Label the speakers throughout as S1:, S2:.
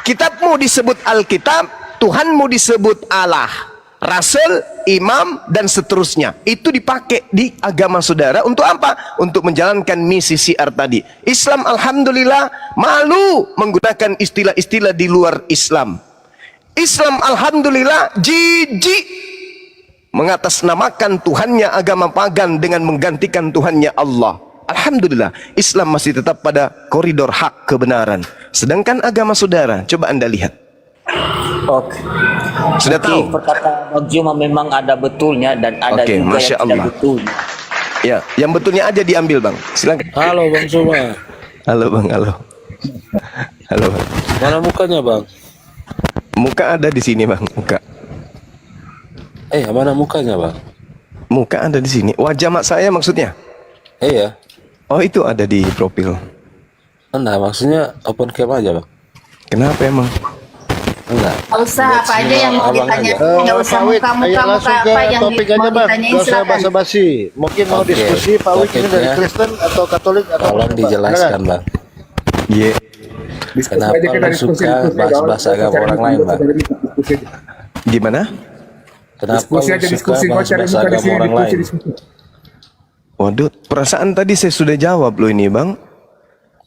S1: kitabmu disebut Alkitab, Tuhanmu disebut Allah, Rasul, Imam, dan seterusnya. Itu dipakai di agama saudara untuk apa? Untuk menjalankan misi syiar tadi. Islam alhamdulillah malu menggunakan istilah-istilah di luar Islam. Islam alhamdulillah jijik mengatasnamakan Tuhannya agama pagan dengan menggantikan Tuhannya Allah. Alhamdulillah Islam masih tetap pada koridor hak kebenaran. Sedangkan agama saudara, coba Anda lihat.
S2: Oke.
S1: Sudah tahu?
S2: Perkataan Bang Juma memang ada betulnya dan ada juga
S1: Masya
S2: yang tidak
S1: Allah.
S2: betul.
S1: Ya, yang betulnya aja diambil Bang. Silakan.
S3: Halo Bang Juma.
S1: Halo Bang, halo. Halo Bang.
S3: Mana mukanya Bang?
S1: Muka ada di sini Bang, muka.
S3: Mana mukanya Bang?
S1: Muka ada di sini. Wajah mak saya maksudnya?
S3: Ya.
S1: Oh, itu ada di profil.
S3: Enggak, maksudnya open cam aja Bang.
S1: Kenapa emang?
S3: Enggak.
S4: Gak usah apa aja yang mau ditanya. Gak usah muka-muka apa yang mau ditanyain,
S5: Gak usah
S4: silakan.
S5: basa-basi. Mungkin mau
S3: Oke,
S5: diskusi Pak Wik ini dari
S3: topiknya,
S5: Kristen atau Katolik atau
S3: Tolong
S5: apa?
S3: dijelaskan Bang.
S1: Iya.
S3: Kenapa lu suka bahas-bahas agama orang lain Bang?
S1: Gimana?
S3: Kenapa lu suka bahas-bahas agama orang lain?
S1: Waduh, perasaan tadi saya sudah jawab loh ini Bang.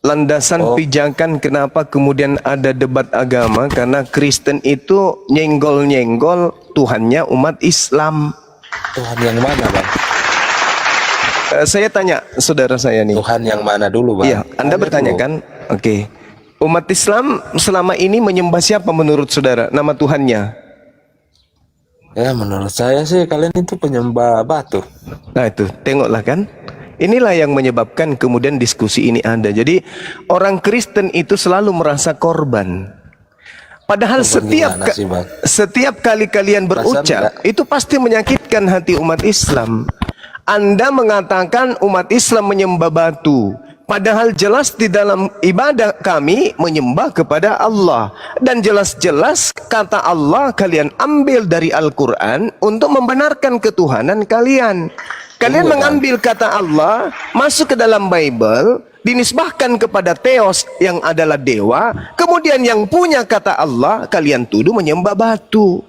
S1: Landasan pijakan kenapa kemudian ada debat agama, karena Kristen itu nyenggol-nyenggol Tuhannya umat Islam.
S3: Tuhan yang mana Bang?
S1: Saya tanya saudara saya nih.
S3: Tuhan yang mana dulu Bang?
S1: Iya, Anda bertanya kan? Oke. Umat Islam selama ini menyembah siapa menurut saudara? Nama Tuhannya?
S3: Ya menurut saya sih kalian itu penyembah batu.
S1: Nah itu, tengoklah kan. Inilah yang menyebabkan kemudian diskusi ini ada. Jadi orang Kristen itu selalu merasa korban. Padahal setiap kali kalian berucap itu pasti menyakitkan hati umat Islam. Anda mengatakan umat Islam menyembah batu, padahal jelas di dalam ibadah kami menyembah kepada Allah. Dan jelas-jelas kata Allah kalian ambil dari Al-Quran untuk membenarkan ketuhanan kalian. Kalian mengambil kata Allah, masuk ke dalam Bible, dinisbahkan kepada Theos yang adalah dewa, kemudian yang punya kata Allah, kalian tuduh menyembah batu.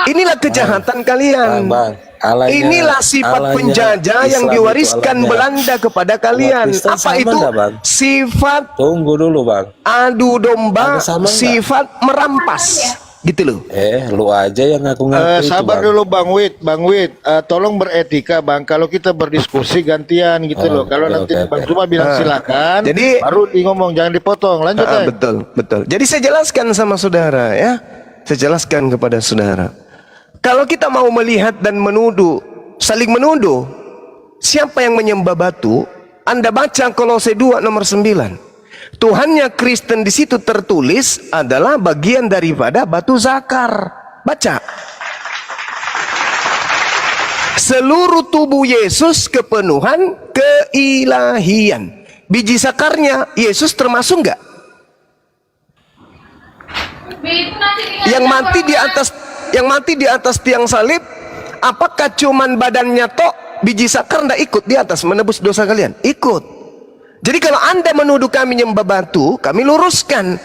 S1: Inilah kejahatan kalian. Inilah sifat penjajah yang diwariskan Belanda kepada kalian. Apa itu? Sifat
S3: tunggu dulu Bang.
S1: Adu domba, sifat merampas. Gitu loh.
S3: Lu aja yang ngaku-ngaku itu,
S5: sabar
S3: Bang.
S5: dulu Bang Wid, tolong beretika Bang. Kalau kita berdiskusi gantian gitu loh. Kalau nanti Bang cuma bilang silakan, jadi baru di ngomong, jangan dipotong. Lanjut
S1: betul. Jadi saya jelaskan sama saudara ya. Saya jelaskan kepada saudara. Kalau kita mau melihat dan menuduh, saling menuduh, siapa yang menyembah batu? Anda baca Kolose 2 nomor 9. Tuhannya Kristen di situ tertulis adalah bagian daripada batu zakar. Baca. Seluruh tubuh Yesus kepenuhan keilahian. Biji zakarnya Yesus termasuk enggak? Yang mati di atas tiang salib, apakah cuman badannya tok? Biji zakar enggak ikut di atas menebus dosa kalian? Ikut. Jadi kalau Anda menuduh kami nyembah batu, kami luruskan.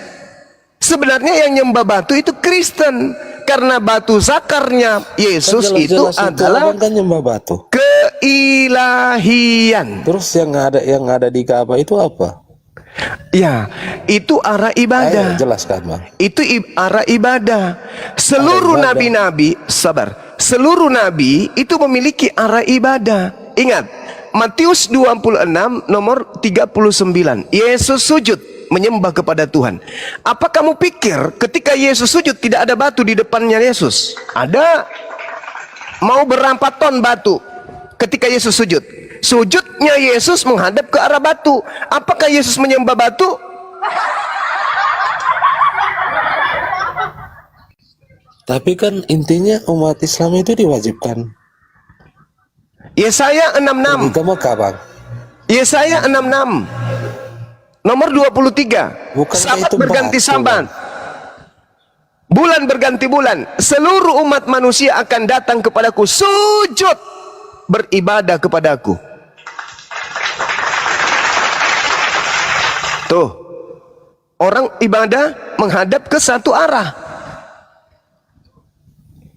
S1: Sebenarnya yang nyembah batu itu Kristen, karena batu zakarnya Yesus itu adalah
S3: kan nyembah batu.
S1: Keilahian.
S3: Terus yang ada di Ka'bah itu apa?
S1: Ya, itu arah ibadah.
S3: Jelaskan Bang.
S1: Itu arah ibadah. Seluruh nabi-nabi, sabar. Seluruh nabi itu memiliki arah ibadah. Ingat, Matius 26 nomor 39. Yesus sujud menyembah kepada Tuhan. Apa kamu pikir ketika Yesus sujud tidak ada batu di depannya Yesus? Ada. Mau berapa ton batu ketika Yesus sujud? Sujudnya Yesus menghadap ke arah batu. Apakah Yesus menyembah batu?
S3: Tapi kan intinya umat Islam itu diwajibkan
S1: Yesaya 66.
S3: ke Mekah Bang.
S1: Yesaya 66 nomor 23. Sabat berganti sabat, bulan berganti bulan. Seluruh umat manusia akan datang kepadaku, sujud beribadah kepadaku. Tuh, orang ibadah menghadap ke satu arah.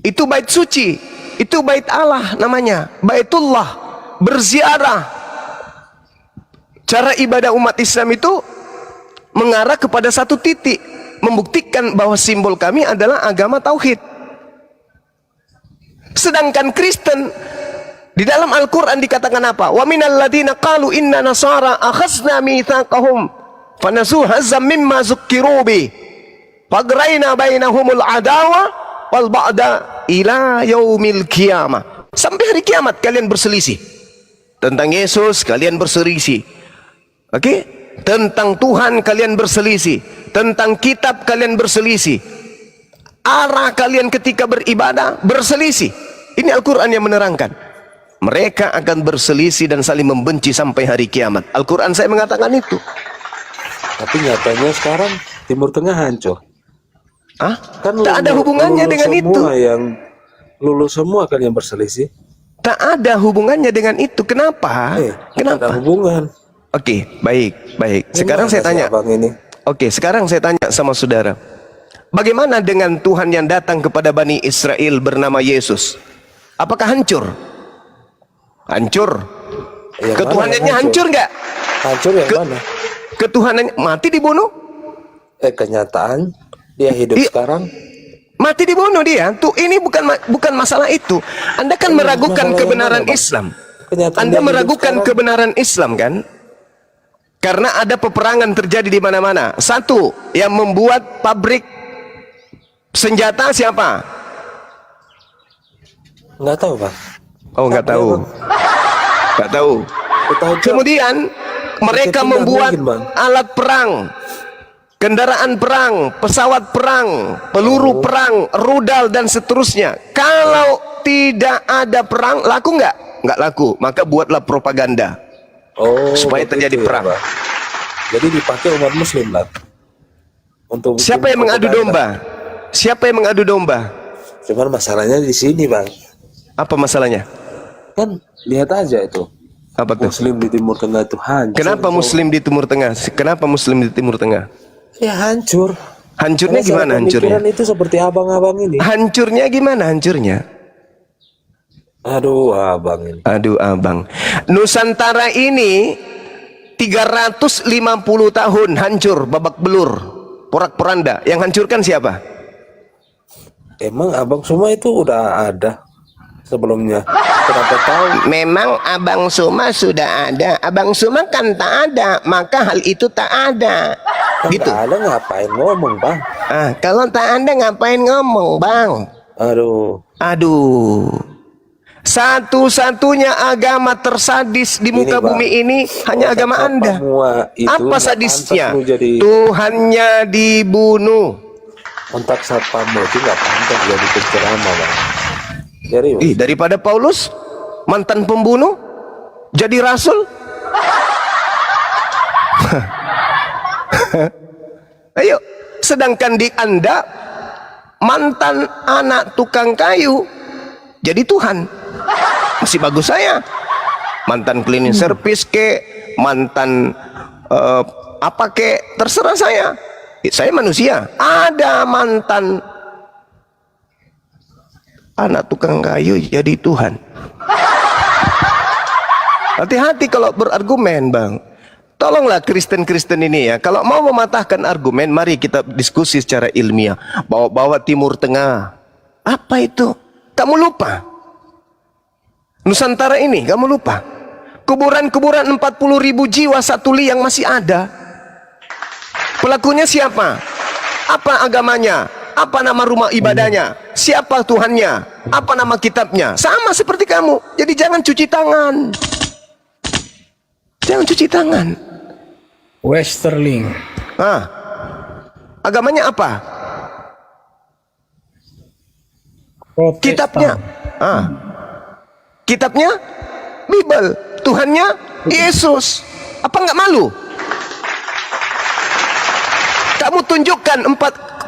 S1: Itu bait suci, itu bait Allah namanya, Baitullah, berziarah. Cara ibadah umat Islam itu mengarah kepada satu titik, membuktikan bahwa simbol kami adalah agama tauhid. Sedangkan Kristen di dalam Al-Quran dikatakan apa? Wa minal ladina qalu inna nasara akhazna mitsaqahum fanasu hazzam mimma zukkiru bi fagrayna bainahumul adawa wal ba'da ila yaumil qiyamah. Sampai hari kiamat kalian berselisih. Tentang Yesus kalian berselisih. Oke? Tentang Tuhan kalian berselisih. Tentang kitab kalian berselisih. Arah kalian ketika beribadah berselisih. Ini Al-Quran yang menerangkan. Mereka akan berselisih dan saling membenci sampai hari kiamat. Al-Quran saya mengatakan itu.
S3: Tapi nyatanya sekarang Timur Tengah hancur.
S1: Ah,
S3: Kan
S1: tak ada hubungannya dengan itu.
S3: Yang lulus semua kan yang berselisih.
S1: Tak ada hubungannya dengan itu. Kenapa? Kenapa?
S3: Ada hubungan.
S1: Oke, baik. Sekarang saya tanya. Oke, sekarang saya tanya sama saudara. Bagaimana dengan Tuhan yang datang kepada Bani Israel bernama Yesus? Apakah hancur? Hancur. Ketuhanannya hancur nggak?
S3: Hancur yang mana?
S1: Ketuhanannya mati dibunuh?
S3: Kenyataan dia hidup sekarang.
S1: Mati dibunuh dia. Tuh ini bukan masalah itu. Anda kan meragukan kebenaran Islam. Anda meragukan kebenaran Islam kan? Karena ada peperangan terjadi di mana-mana. Satu, yang membuat pabrik senjata siapa?
S3: Nggak tahu, Pak.
S1: Oh, nggak tahu. Nggak tahu. Kemudian mereka membuat alat perang, kendaraan perang, pesawat perang, peluru perang, rudal dan seterusnya. Kalau tidak ada perang, laku nggak? Nggak laku. Maka buatlah propaganda supaya terjadi perang.
S3: Ya, jadi dipakai umat Muslim lah. Untuk
S1: siapa yang mengadu domba? Siapa yang mengadu domba?
S3: Cuman masalahnya di sini, Bang.
S1: Apa masalahnya?
S3: Kan lihat aja itu.
S1: Apa tuh?
S3: Muslim di Timur Tengah itu hancur.
S1: Kenapa Muslim di Timur Tengah? Kenapa Muslim di Timur Tengah?
S3: Ya hancur.
S1: Hancurnya gimana hancurnya?
S3: Itu seperti abang-abang ini.
S1: Hancurnya gimana hancurnya?
S3: Aduh abang ini.
S1: Aduh abang. Nusantara ini 350 tahun hancur, babak belur, porak-poranda. Yang hancurkan siapa?
S3: Emang abang semua itu udah ada sebelumnya. Kenapa tahu?
S1: Memang abang Suma sudah ada. Abang Suma kan tak ada, maka hal itu tak ada.
S3: Kan
S1: gitu.
S3: tak ada ngapain ngomong, Bang?
S1: Kalau tak ada ngapain ngomong, Bang? Aduh. Satu-satunya agama tersadis di muka bumi ini hanya agama Anda. Apa sadisnya? Tuhannya dibunuh.
S3: Kontak satpammu itu nggak pantas jadi penceramah, Bang.
S1: Daripada Paulus mantan pembunuh jadi rasul. Ayo, sedangkan di Anda mantan anak tukang kayu jadi Tuhan. Masih bagus saya. Mantan cleaning service ke, mantan apa ke, terserah saya. Saya manusia. Ada mantan anak tukang kayu jadi Tuhan. Hati-hati kalau berargumen, Bang. Tolonglah Kristen-Kristen ini ya. Kalau mau mematahkan argumen, mari kita diskusi secara ilmiah. Bawa-bawa Timur Tengah. Apa itu? Kamu lupa. Nusantara ini, kamu lupa. Kuburan-kuburan 40.000 jiwa satu liang masih ada. Pelakunya siapa? Apa agamanya? Apa nama rumah ibadahnya? Siapa Tuhannya? Apa nama kitabnya? Sama seperti kamu. Jadi jangan cuci tangan. Jangan cuci tangan.
S6: Westerling.
S1: Agamanya apa?
S6: Protestan.
S1: Kitabnya. Kitabnya Bible. Tuhannya Yesus. Apa nggak malu? Kamu tunjukkan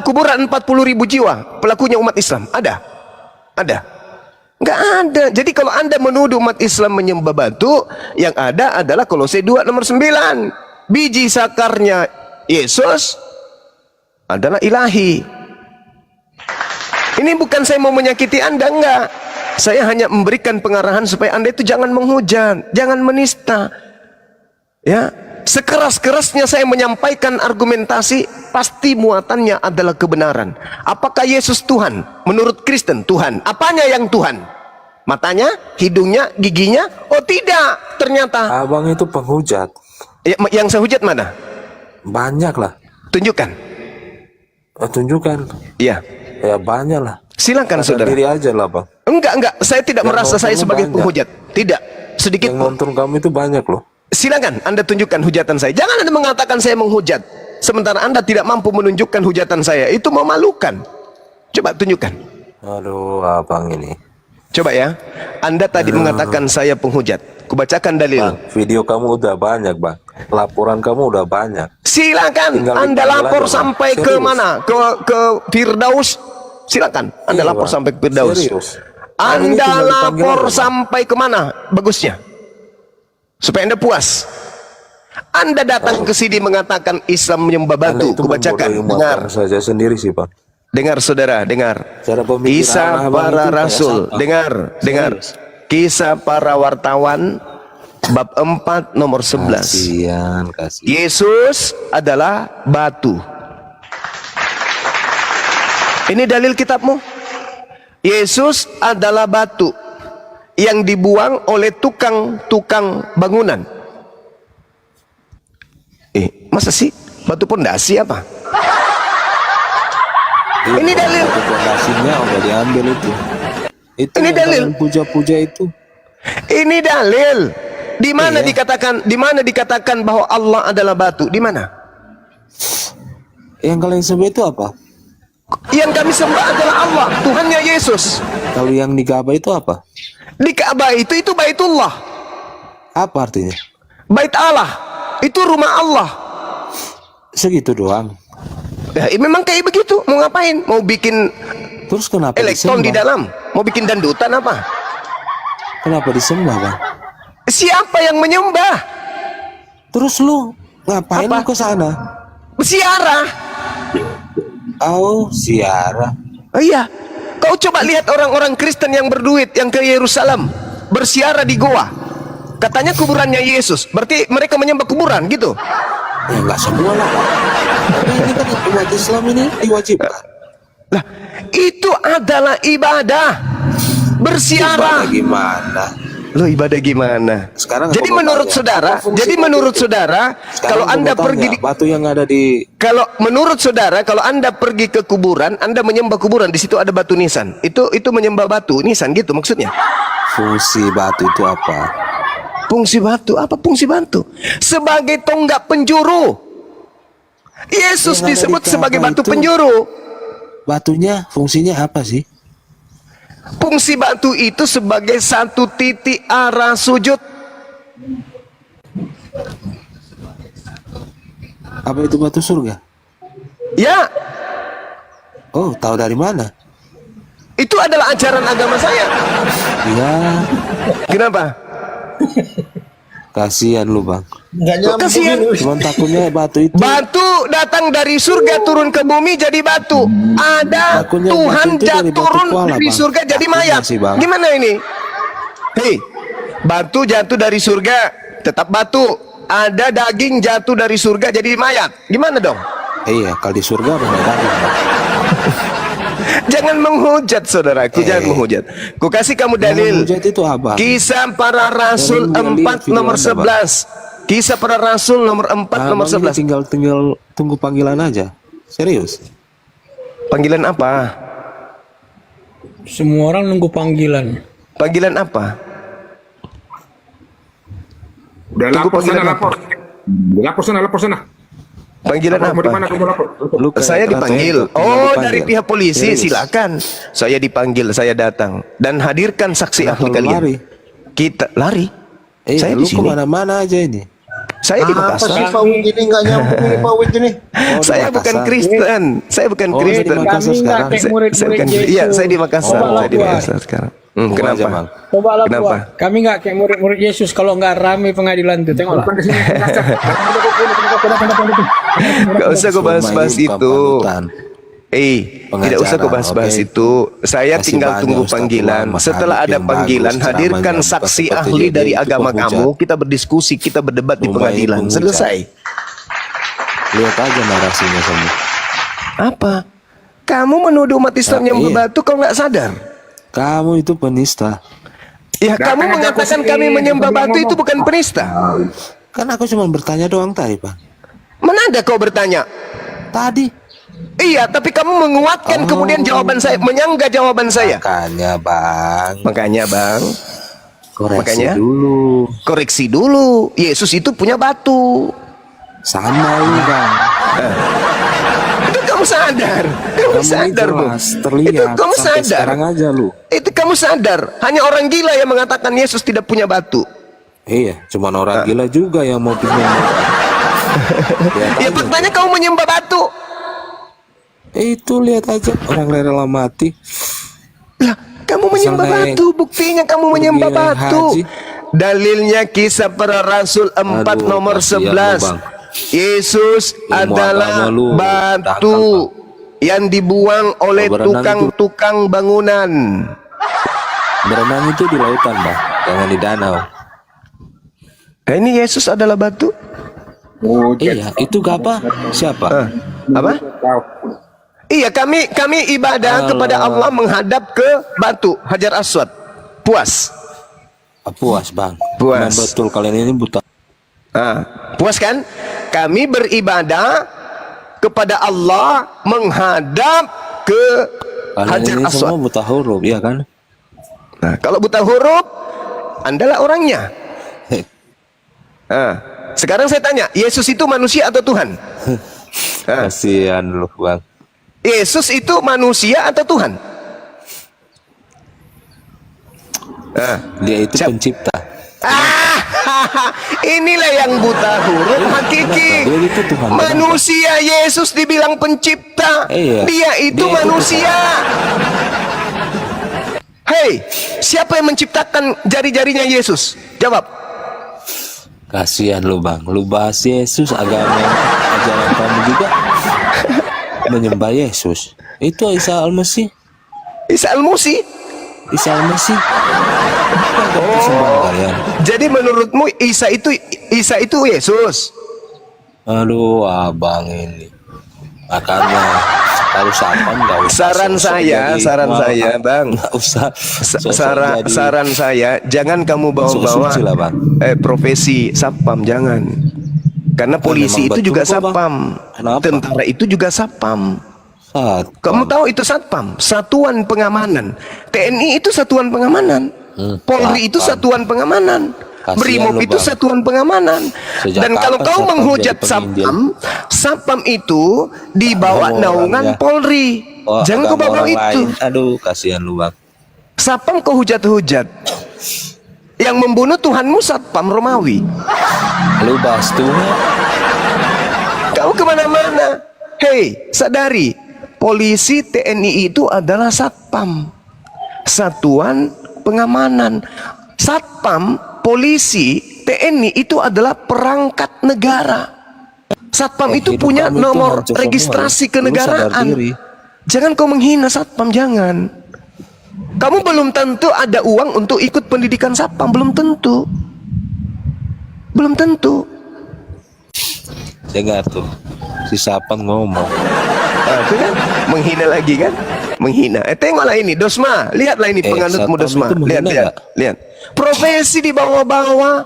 S1: kuburan 40.000 jiwa pelakunya umat Islam. Ada? Ada? Nggak ada. Jadi kalau Anda menuduh umat Islam menyembah batu, yang ada adalah Kolose 2 nomor 9. Biji sakarnya Yesus, adalah ilahi. Ini bukan saya mau menyakiti Anda, enggak. Saya hanya memberikan pengarahan supaya Anda itu jangan menghujat, jangan menista. Ya, sekeras-kerasnya saya menyampaikan argumentasi, pasti muatannya adalah kebenaran. Apakah Yesus Tuhan? Menurut Kristen Tuhan. Apanya yang Tuhan? Matanya, hidungnya, giginya? Oh tidak, ternyata.
S3: Abang itu penghujat.
S1: Ya, yang saya hujat mana?
S3: Banyak lah.
S1: Tunjukkan.
S3: Tunjukkan.
S1: Iya.
S3: Ya banyak lah.
S1: Silakan
S3: Sadar
S1: saudara.
S3: diri aja lah bang.
S1: Enggak. Saya tidak
S3: Yang
S1: merasa saya
S3: nonton
S1: sebagai
S3: banyak.
S1: penghujat. Tidak. Sedikit
S3: Yang
S1: pun.
S3: nonton kamu itu banyak loh.
S1: Silakan Anda tunjukkan hujatan saya. Jangan Anda mengatakan saya menghujat, sementara Anda tidak mampu menunjukkan hujatan saya. Itu memalukan. Coba tunjukkan.
S3: Aduh, abang ini.
S1: Coba ya. Anda tadi mengatakan saya penghujat. Kubacakan dalil.
S3: Bang, video kamu udah banyak bang. Laporan kamu udah banyak.
S1: Silakan
S3: Tinggal
S1: Anda
S3: dipanggil
S1: lapor
S3: aja, Bang.
S1: sampai ke
S3: Serius.
S1: mana? Ke Firdaus. Silakan Anda
S3: Iya,
S1: lapor
S3: Bang.
S1: sampai ke Firdaus.
S3: Serius. Ini
S1: Anda
S3: tinggal dipanggil
S1: lapor
S3: aja, Bang.
S1: sampai ke mana? Bagusnya. Supaya Anda puas. Anda datang ke sini mengatakan Islam menyembah
S3: Anda
S1: batu.
S3: itu
S1: Kubacakan.
S3: membodohi umat
S1: Dengar.
S3: saja sendiri sih bang.
S1: Dengar saudara, dengar.
S3: Cara pemikiran
S1: Kisah
S3: abang
S1: para
S3: itu kayak
S1: rasul.
S3: siapa?
S1: Dengar. Kisah para wartawan bab 4 nomor 11.
S3: Kasihan.
S1: Yesus adalah batu. Ini dalil kitabmu. Yesus adalah batu yang dibuang oleh tukang-tukang bangunan. Masa sih? Batu pondasi apa? Ini dalil.
S3: Fondasinya udah diambil itu. Itu
S1: Ini
S3: yang
S1: dalil.
S3: kalian puja-puja itu.
S1: Ini dalil. Di mana
S3: Iya.
S1: dikatakan bahwa Allah adalah batu? Di mana?
S3: Yang kalian sebut itu apa?
S1: Yang kami sembah adalah Allah, Tuhannya Yesus.
S3: Kalau yang di Ka'bah itu apa?
S1: Di Ka'bah itu Baitullah.
S3: Apa artinya?
S1: Bait Allah. Itu rumah Allah.
S3: Segitu doang.
S1: Ya, memang kayak begitu. Mau ngapain? Mau bikin
S3: Terus kenapa
S1: elektron di
S3: disembah?
S1: dalam? Mau bikin dandutan apa?
S3: Kenapa disembah bang?
S1: Siapa yang menyembah?
S3: Terus lu ngapain
S1: Apa?
S3: lu ke sana?
S1: Siarah.
S3: Oh, siara.
S1: Oh iya. Kau coba lihat orang-orang Kristen yang berduit yang ke Yerusalem bersiara di goa. Katanya kuburannya Yesus. Berarti mereka menyembah kuburan gitu.
S3: Ya nggak semua lah. Tapi ini kan umat Islam ini diwajibkan.
S1: Lah, itu adalah ibadah. Bersiara.
S3: Ibadah gimana?
S1: Lo ibadah gimana?
S3: Sekarang
S1: Jadi
S3: aku mau
S1: menurut
S3: tanya,
S1: saudara,
S3: apa fungsi
S1: jadi
S3: batu
S1: menurut
S3: itu?
S1: saudara,
S3: Sekarang
S1: kalau
S3: aku
S1: Anda
S3: mau
S1: pergi
S3: tanya, batu yang ada di
S1: kalau menurut saudara, kalau Anda pergi ke kuburan, Anda menyembah kuburan, di situ ada batu nisan. Itu menyembah batu nisan gitu maksudnya.
S3: fungsi batu itu apa?
S1: Fungsi batu, apa fungsi batu? Sebagai tonggak penjuru. Yesus
S3: Yang ada di
S1: disebut sebagai
S3: Ka'bah
S1: batu
S3: itu-
S1: penjuru.
S3: Batunya fungsinya apa sih?
S1: Fungsi batu itu sebagai satu titik arah sujud.
S3: Apa itu batu surga?
S1: Ya,
S3: Oh, tahu dari mana?
S1: itu adalah ajaran agama saya.
S3: Ya,
S1: Kenapa?
S3: kasihan lu bang.
S5: Nggak
S1: Kok kasihan?
S3: Cuman takutnya batu itu
S1: Batu datang dari surga turun ke bumi jadi batu. Ada
S3: Takutnya
S1: Tuhan
S3: batu itu dari batu
S1: turun
S3: koala,
S1: dari
S3: Bang.
S1: surga jadi
S3: Takutnya
S1: mayat.
S3: sih, Bang.
S1: Gimana ini? Hei, batu jatuh dari surga tetap batu. Ada daging jatuh dari surga jadi mayat. Gimana dong?
S3: iya, kalau di surga mana daging, Bang?
S1: Jangan menghujat saudaraku, jangan menghujat. Ku kasih kamu dalil.
S3: Menghujat itu apa?
S1: Kisah para Rasul
S3: Dalil
S1: 4
S3: video
S1: nomor
S3: Anda, Bang.
S1: 11. Kisah para Rasul nomor 4 nomor
S3: Abang ini
S1: 11.
S3: tinggal tunggu panggilan aja. Serius?
S1: Panggilan apa?
S6: Semua orang nunggu panggilan.
S1: Panggilan apa?
S7: Udah
S1: Tunggu
S7: lapor sana,
S1: panggilan
S7: lapor. Lapor sana.
S1: Panggilan
S7: Lapor, mau di mana
S1: apa?
S7: kamu lapor?
S3: Lu kayak
S1: Saya
S3: kata
S1: dipanggil.
S3: itu, tinggal
S1: Oh,
S3: dipanggil.
S1: dari pihak polisi,
S3: Serius?
S1: silakan. Saya dipanggil, saya datang dan hadirkan saksi
S3: Kenapa
S1: ahli
S3: lu
S1: kalian.
S3: lari?
S1: Kita lari. Saya
S3: lu
S1: di sini.
S3: kemana-mana aja ini.
S1: Saya di
S5: Apa sih
S1: Makassar.
S5: Pak Wid ini nggak nyambung ini Pak Wid ini?
S3: Oh, di
S1: Saya bukan
S3: Makassar.
S1: Kristen. Saya bukan
S3: Oh,
S1: Kristen.
S3: di Makassar
S6: Kami nggak
S3: sekarang.
S6: kayak murid-murid
S1: Saya bukan.
S6: Yesus.
S1: Iya, saya di Makassar.
S6: Oh,
S1: Saya di
S6: Akbar.
S1: Makassar sekarang.
S3: Hukum aja,
S1: Kenapa?
S3: Bang.
S6: Cobalah
S1: Kenapa?
S6: buat. Kami nggak kayak murid-murid Yesus kalau nggak rame pengadilan tuh. Tengoklah.
S7: Bukan ke sini.
S1: Gak usah kau bahas-bahas
S3: Semua ini bukan
S1: itu.
S3: panutan.
S1: Tidak usah kau bahas-bahas
S3: oke.
S1: itu. Saya
S3: Masih
S1: tinggal
S3: banyak
S1: tunggu
S3: Ustaz
S1: panggilan.
S3: ulama
S1: Setelah
S3: hadis
S1: ada
S3: yang
S1: panggilan,
S3: bagus,
S1: hadirkan
S3: ceramahnya
S1: saksi
S3: bukan
S1: ahli
S3: seperti
S1: dari
S3: dia, itu
S1: agama
S3: penghujat.
S1: kamu. Kita berdiskusi, kita berdebat di
S3: Rumah
S1: pengadilan.
S3: ini penghujat.
S1: Selesai.
S3: Lihat aja narasinya semua.
S1: Apa? Kamu menuduh umat Islam yang
S3: Iya.
S1: berbatu, kau nggak sadar?
S3: Kamu itu penista.
S1: Ya,
S7: Datang
S1: kamu
S7: aja
S1: mengatakan
S7: aku sini,
S1: kami menyembah
S7: aku
S1: batu
S7: ngomong.
S1: itu bukan penista.
S3: Kan aku cuma bertanya doang tadi, Bang.
S1: Mana ada kau bertanya?
S3: Tadi.
S1: Iya, tapi kamu menguatkan kemudian jawaban saya, menyanggah jawaban saya.
S3: Makanya, Bang.
S1: Makanya, Bang,
S3: Koreksi
S1: Makanya?
S3: dulu.
S1: koreksi dulu. Yesus itu punya batu.
S3: Sama lu, Bang.
S1: Itu kamu sadar. Kamu
S3: Kamu
S1: sadar, Bu.
S3: jelas, terlihat.
S1: Itu kamu
S3: Sampai
S1: sadar.
S3: sekarang aja lu.
S1: Itu kamu sadar. Hanya orang gila yang mengatakan Yesus tidak punya batu.
S3: Iya, cuman orang gila juga yang mau pinjam. Lihat
S1: Ya
S3: aja.
S1: faktanya kamu menyembah batu.
S3: Itu lihat aja orang rela mati.
S1: Lah, kamu menyembah
S3: naik-
S1: batu. Buktinya kamu menyembah
S3: naik
S1: batu.
S3: haji.
S1: Dalilnya Kisah Para Rasul 4
S3: Aduh,
S1: nomor
S3: kasihan lu,
S1: 11.
S3: Bang.
S1: Yesus
S3: Ilmu
S1: adalah
S3: agama lu,
S1: batu yang dibuang oleh
S3: Kalau berenang
S1: tukang-tukang bangunan.
S3: Berenang itu di lautan, Bang. Jangan di danau.
S1: Nah, ini Yesus adalah batu.
S3: Iya, itu apa? Siapa?
S1: Apa? Iya, kami ibadah kepada Allah menghadap ke batu Hajar Aswad. Puas.
S3: Puas, Bang.
S1: Puas.
S3: Memang betul kalian ini buta.
S1: Puas kan? Kami beribadah kepada Allah menghadap ke
S3: Kalian
S1: Hajar
S3: ini semua
S1: Aswad.
S3: buta huruf, ya kan?
S1: Nah, kalau buta huruf, Andalah orangnya. Sekarang saya tanya, Yesus itu manusia atau Tuhan?
S3: Kasihan lu, Bang.
S1: Yesus itu manusia atau Tuhan?
S3: Dia itu pencipta.
S1: Inilah yang buta huruf hakiki.
S3: Dia itu Tuhan.
S1: Manusia Yesus dibilang pencipta.
S3: Iya.
S1: Dia itu
S3: Dia itu
S1: manusia. Hei, siapa yang menciptakan jari-jarinya Yesus? Jawab.
S3: Kasihan lu, Bang. Lu bahas Yesus, agama ajaran kamu juga menyembah Yesus. Itu Isa Al-Masih.
S1: Isa Al-Masih.
S3: Isa Al-Masih. Oh.
S1: Jadi menurutmu Isa itu Yesus?
S3: Aduh, abang ini. Makanya kalau sapam nggak usah.
S1: Saran saya, Bang.
S3: Nggak usah.
S1: Saran saya, jangan kamu bawa-bawa
S3: Suci lah, Bang.
S1: profesi satpam, jangan. Karena polisi
S3: memang
S1: itu juga
S3: betul kok, Bang.
S1: satpam,
S3: Kenapa?
S1: tentara itu juga satpam. Kamu tahu itu satpam, satuan pengamanan. TNI itu satuan pengamanan. Polri itu satuan pengamanan.
S3: Kasihan
S1: Brimob
S3: lu,
S1: itu
S3: Bang.
S1: satuan pengamanan.
S3: Sejak
S1: Dan kalau
S3: kapan
S1: kau
S3: satpam
S1: menghujat
S3: jadi penginjil?
S1: satpam itu di bawah
S3: Kamu
S1: naungan
S3: orangnya.
S1: Polri.
S3: Oh,
S1: Jangan kau
S3: agama
S1: bawa
S3: orang
S1: itu.
S3: lain. Aduh, kasihan lu, Bang.
S1: Satpam kau hujat-hujat. Yang membunuh Tuhanmu satpam Romawi.
S3: Lu bahas Tuhan.
S1: Kau kemana-mana. Hei, sadari, polisi TNI itu adalah satpam, satuan pengamanan. Satpam, polisi, TNI itu adalah perangkat negara. Satpam itu
S3: hidup
S1: punya
S3: kamu itu
S1: nomor
S3: hancur semua.
S1: registrasi
S3: Lu sadar
S1: kenegaraan.
S3: diri.
S1: Jangan kau menghina satpam, jangan. Kamu belum tentu ada uang untuk ikut pendidikan satpam, belum tentu. Belum tentu.
S3: Dengar tuh. Si sapam ngomong.
S1: Itu kan menghina lagi kan? Menghina. Tengoklah ini Dosma, lihatlah ini penganutmu
S3: satpam
S1: Dosma.
S3: itu menghina
S1: Lihat.
S3: nggak?
S1: Profesi di bawah-bawah.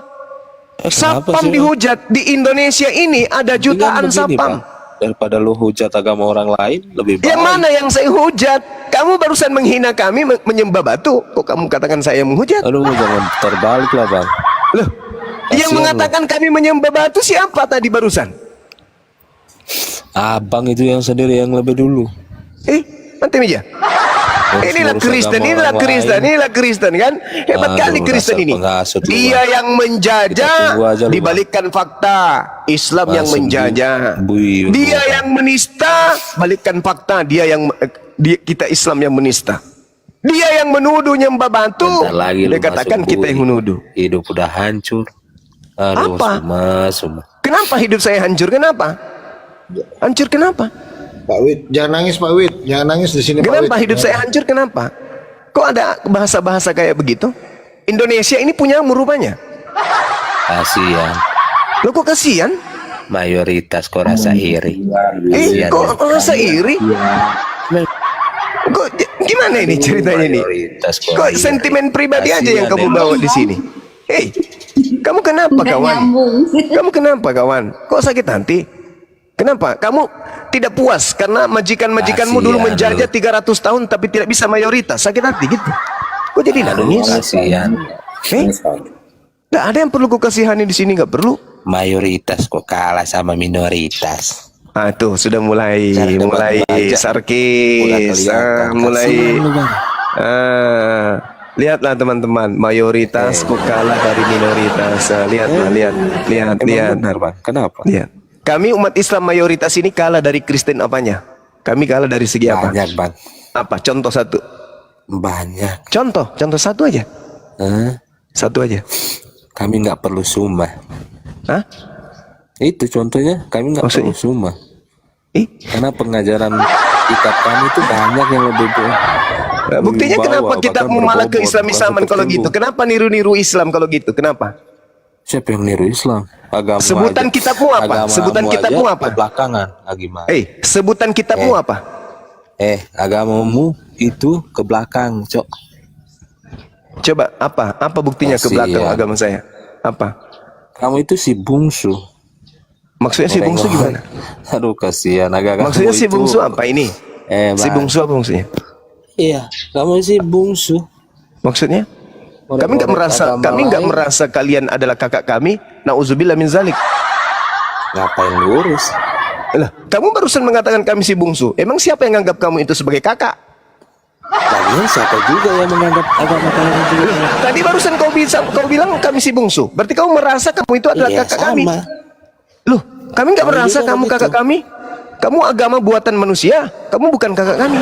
S3: Kenapa
S1: Satpam
S3: sih, Bang?
S1: dihujat di Indonesia ini ada jutaan
S3: Begini,
S1: satpam.
S3: Bang. Daripada lu hujat agama orang lain, lebih baik.
S1: Yang mana yang saya hujat? Kamu barusan menghina kami menyembah batu. Kok kamu katakan saya menghujat?
S3: Aduh, jangan terbalik lah, Bang.
S1: Loh, yang
S3: Kasihan
S1: mengatakan kami menyembah batu siapa tadi barusan?
S3: Abang itu yang sendiri yang lebih dulu.
S1: Nanti meja. Inilah
S3: Ngurus
S1: Kristen,
S3: agama
S1: inilah
S3: orang
S1: Kristen,
S3: lain.
S1: inilah Kristen kan? Hebat
S3: Aduh,
S1: kali Kristen
S3: dasar
S1: ini.
S3: penghasut lu,
S1: Dia
S3: Bang.
S1: yang
S3: Kita
S1: menjajah,
S3: tunggu aja lu, Bang.
S1: dibalikkan fakta. Islam yang
S3: Langsung
S1: menjajah.
S3: bui,
S1: Dia
S3: Bang.
S1: yang menista, balikkan fakta. Dia yang kita Islam yang menista. Dia yang menuduh nyembah batu.
S3: Bentar lagi lu
S1: Dia katakan
S3: masuk
S1: kita yang
S3: bui.
S1: menuduh.
S3: Hidup udah hancur. Aduh,
S1: Apa?
S3: Suma.
S1: Kenapa hidup saya hancur? Kenapa? Hancur kenapa?
S5: Pak Wid, jangan nangis Pak Wid, jangan nangis di sini Pak Wid.
S1: Kenapa hidup saya hancur? Kenapa? Kok ada bahasa-bahasa kayak begitu? Indonesia ini punya rupanya.
S3: Kasihan.
S1: Lo kok kasihan?
S3: Mayoritas kok rasa iri.
S1: Kok rasa iri? Kok gimana ini ceritanya ini?
S3: Mayoritas
S1: Kok
S3: iri.
S1: sentimen pribadi aja yang kamu
S3: Kasihan,
S1: bawa di sini? Hei, kamu kenapa
S4: Nggak
S1: kawan?
S4: nyambung.
S1: Kamu kenapa kawan? Kok sakit hati? Kenapa? Kamu tidak puas karena majikan-majikanmu dulu
S3: Kasihan
S1: menjajah 300 tahun tapi tidak bisa mayoritas. Sakit hati gitu. Kok jadi nangis?
S3: Kasihan.
S1: Nggak ada yang perlu ku kasihani di sini, nggak perlu.
S3: Mayoritas kok kalah sama minoritas.
S1: Ah tuh sudah mulai
S3: Cara dapat
S1: mulai
S3: baca.
S1: sarkis, mulai
S3: Kasihan lu, Bang.
S1: lihatlah teman-teman, mayoritas kok kalah dari minoritas. Lihatlah, lihat.
S3: Emang benar, Bang. Kenapa?
S1: Lihat. Kami umat Islam mayoritas ini kalah dari Kristen apanya? Kami kalah dari segi apa?
S3: Banyak, Bang.
S1: Apa? Contoh satu.
S3: Banyak.
S1: Contoh satu aja.
S3: Hah?
S1: Satu aja.
S3: Kami nggak perlu sumpah.
S1: Hah?
S3: Itu contohnya, kami nggak perlu
S1: Maksudnya?
S3: sumpah.
S1: Karena
S3: Karena pengajaran kitab kami itu banyak yang lebih
S1: buktinya
S3: berwibawa,
S1: kenapa kita
S3: bahkan
S1: mau malah ke
S3: berbobot,
S1: Islamisaman
S3: bahkan
S1: kalau gitu?
S3: tersinggung.
S1: Kenapa niru-niru Islam kalau gitu? Kenapa?
S3: Siapa yang niru Islam? Agama
S1: Sebutan
S3: aja.
S1: kitabmu apa?
S3: Agamamu
S1: Sebutan kitabmu
S3: aja
S1: apa?
S3: Kebelakangan, gimana?
S1: Sebutan kitabmu apa?
S3: Agamamu itu ke belakang, Cok.
S1: Coba apa? Apa buktinya ke
S3: Kasihan.
S1: belakang agama saya? Apa?
S3: Kamu itu si bungsu.
S1: Maksudnya si bungsu gimana?
S3: Aduh, kasihan agak.
S1: Maksudnya si bungsu apa ini? Si
S3: Bang.
S1: bungsu apa maksudnya?
S3: Iya, kamu si bungsu.
S1: Maksudnya? Kami nggak merasa kalian adalah kakak kami. Nauzubillah min zalik.
S3: Ngapain lurus?
S1: Lah, kamu barusan mengatakan kami si bungsu. Emang siapa yang menganggap kamu itu sebagai kakak?
S3: Lagian siapa juga yang menganggap agama kalian itu?
S1: Tadi barusan kau bilang kami si bungsu. Berarti kamu merasa kamu itu adalah
S3: Iya,
S1: kakak
S3: sama.
S1: kami. Loh, kami nggak
S3: Kami
S1: merasa
S3: juga
S1: kamu
S3: begitu.
S1: kakak kami. Kamu agama buatan manusia. Kamu bukan kakak kami.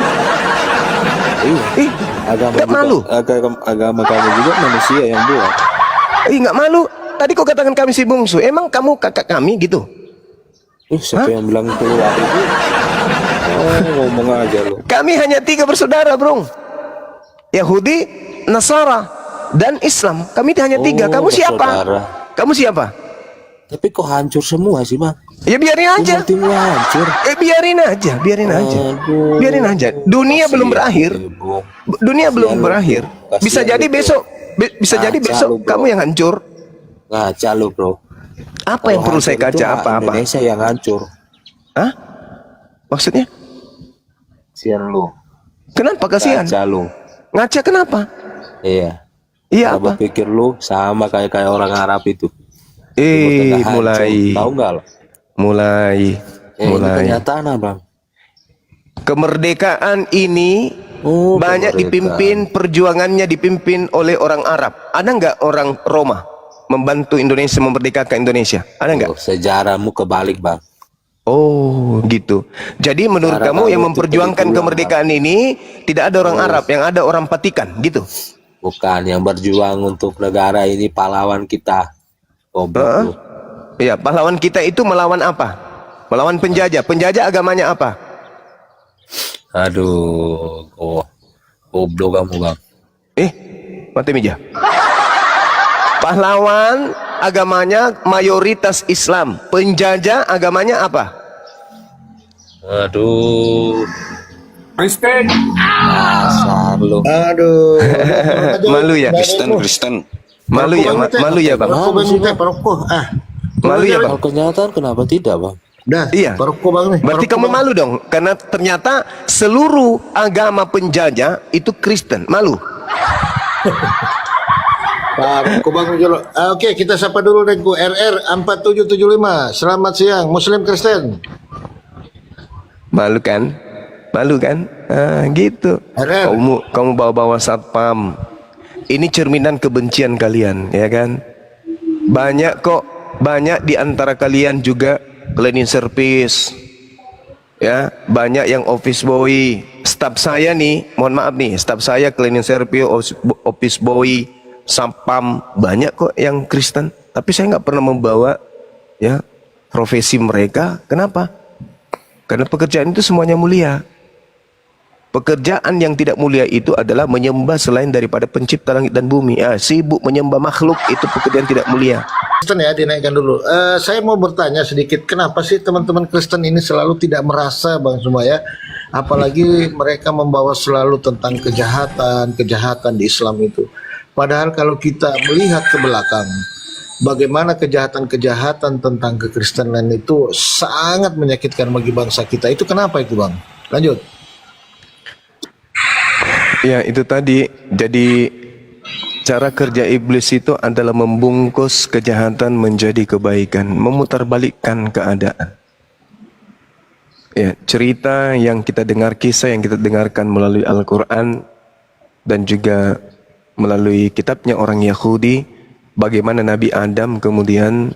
S3: Iya. Agama
S1: nggak
S3: juga,
S1: malu.
S3: agama kamu juga manusia yang buat.
S1: Nggak malu. Tadi kau katakan kami si bungsu. Emang kamu kakak kami gitu?
S3: Siapa yang bilang keluar itu? Ngomong aja lo.
S1: Kami hanya 3 bersaudara, bro. Yahudi, Nasara, dan Islam. Kami hanya 3. Kamu siapa?
S3: bersaudara.
S1: Kamu siapa?
S3: Tapi kok hancur semua sih, Bang?
S1: Ya biarin aja.
S3: Timur hancur.
S1: Biarin aja, biarin aja.
S3: Aduh.
S1: Biarin aja. Dunia belum berakhir.
S3: Bung.
S1: Dunia belum
S3: lu,
S1: berakhir.
S3: Bung.
S1: Bisa
S3: Kasihan
S1: jadi
S3: lu, Bro.
S1: besok bisa jadi
S3: Ngaca
S1: besok
S3: lu, Bro.
S1: kamu yang hancur.
S3: Ngaca lu, Bro.
S1: Apa yang perlu saya kaca? Apa-apa?
S3: Indonesia yang hancur.
S1: Hah? Maksudnya?
S3: Kasihan lu.
S1: Kenapa kasihan?
S3: Ngaca lu.
S1: Ngaca kenapa?
S3: Iya.
S1: Iya
S3: Cara
S1: apa?
S3: berpikir lu sama kayak orang Arab itu. Timur Tengah hancur.
S1: Mulai.
S3: Tahu nggak lo?
S1: Mulai.
S3: Ini
S1: Mulai.
S3: kenyataan, Bang.
S1: Kemerdekaan ini banyak
S3: kemerdekaan.
S1: dipimpin, perjuangannya dipimpin oleh orang Arab. Ada nggak orang Roma membantu Indonesia memerdekakan Indonesia? Ada nggak?
S3: Sejarahmu kebalik, Bang.
S1: Oh, gitu. Jadi menurut
S3: Cara
S1: kamu yang
S3: kamu itu
S1: memperjuangkan
S3: berjuang,
S1: kemerdekaan ini tidak ada orang Arab, yang ada orang Vatikan, gitu?
S3: Bukan yang berjuang untuk negara ini pahlawan kita. Goblok lu.
S1: Iya, pahlawan kita itu melawan apa? Melawan penjajah. Penjajah agamanya apa?
S3: Aduh, goblok kamu, Bang.
S1: Mati meja. Pahlawan agamanya mayoritas Islam. Penjajah agamanya apa?
S3: Aduh,
S7: Kristen.
S3: asal lu.
S5: Aduh.
S1: Malu ya?
S8: Kristen.
S1: Malu ya, malu ya, Bang.
S5: Paroko.
S1: Malu ya, Bang.
S3: Kalau kenyataan kenapa tidak, Bang?
S5: Dah.
S1: Iya.
S5: Paroko Bang nih.
S1: Berarti
S5: Paroko,
S1: kamu
S5: Bang.
S1: malu dong, karena ternyata seluruh agama penjajah itu Kristen. Malu.
S5: Paroko Bang Jolo. Oke, kita sapa dulu Rengku RR 4775. Selamat siang, Muslim Kristen.
S1: Malu kan? Malu kan? Gitu.
S5: RR.
S1: Kamu bawa-bawa satpam. Ini cerminan kebencian kalian, ya kan? Banyak di antara kalian juga cleaning service. Ya, banyak yang office boy. Staf saya nih, mohon maaf nih, staf saya cleaning service, office boy, sapam, banyak kok yang Kristen. Tapi saya nggak pernah membawa ya profesi mereka. Kenapa? Karena pekerjaan itu semuanya mulia. Pekerjaan yang tidak mulia itu adalah menyembah selain daripada pencipta langit dan bumi. Sibuk menyembah makhluk, itu pekerjaan tidak mulia.
S5: Kristen ya, dinaikkan dulu. Saya mau bertanya sedikit, kenapa sih teman-teman Kristen ini selalu tidak merasa, Bang Suma ya? Apalagi mereka membawa selalu tentang kejahatan di Islam itu. Padahal kalau kita melihat ke belakang, bagaimana kejahatan-kejahatan tentang kekristenan itu sangat menyakitkan bagi bangsa kita. Itu kenapa itu, Bang? Lanjut.
S1: Ya, itu tadi. Jadi cara kerja iblis itu adalah membungkus kejahatan menjadi kebaikan, memutarbalikkan keadaan. Ya, cerita yang kita dengar, kisah yang kita dengarkan melalui Al-Quran dan juga melalui kitabnya orang Yahudi, bagaimana Nabi Adam kemudian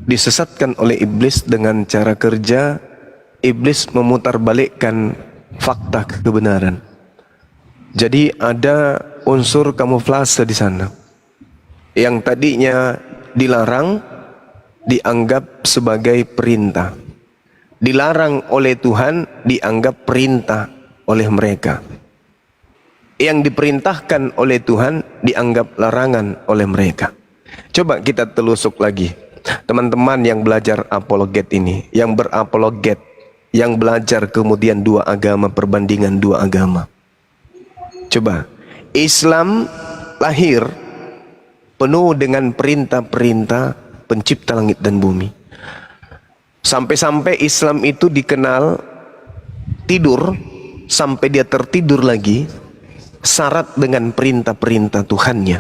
S1: disesatkan oleh iblis dengan cara kerja. Iblis memutarbalikkan fakta kebenaran. Jadi ada unsur kamuflase di sana. Yang tadinya dilarang dianggap sebagai perintah. Dilarang oleh Tuhan dianggap perintah oleh mereka. Yang diperintahkan oleh Tuhan dianggap larangan oleh mereka. Coba kita telusuk lagi. Teman-teman yang belajar apologet ini, yang berapologet, yang belajar kemudian dua agama, perbandingan dua agama. Coba, Islam lahir penuh dengan perintah-perintah pencipta langit dan bumi. Sampai-sampai Islam itu dikenal tidur, sampai dia tertidur lagi, syarat dengan perintah-perintah Tuhannya.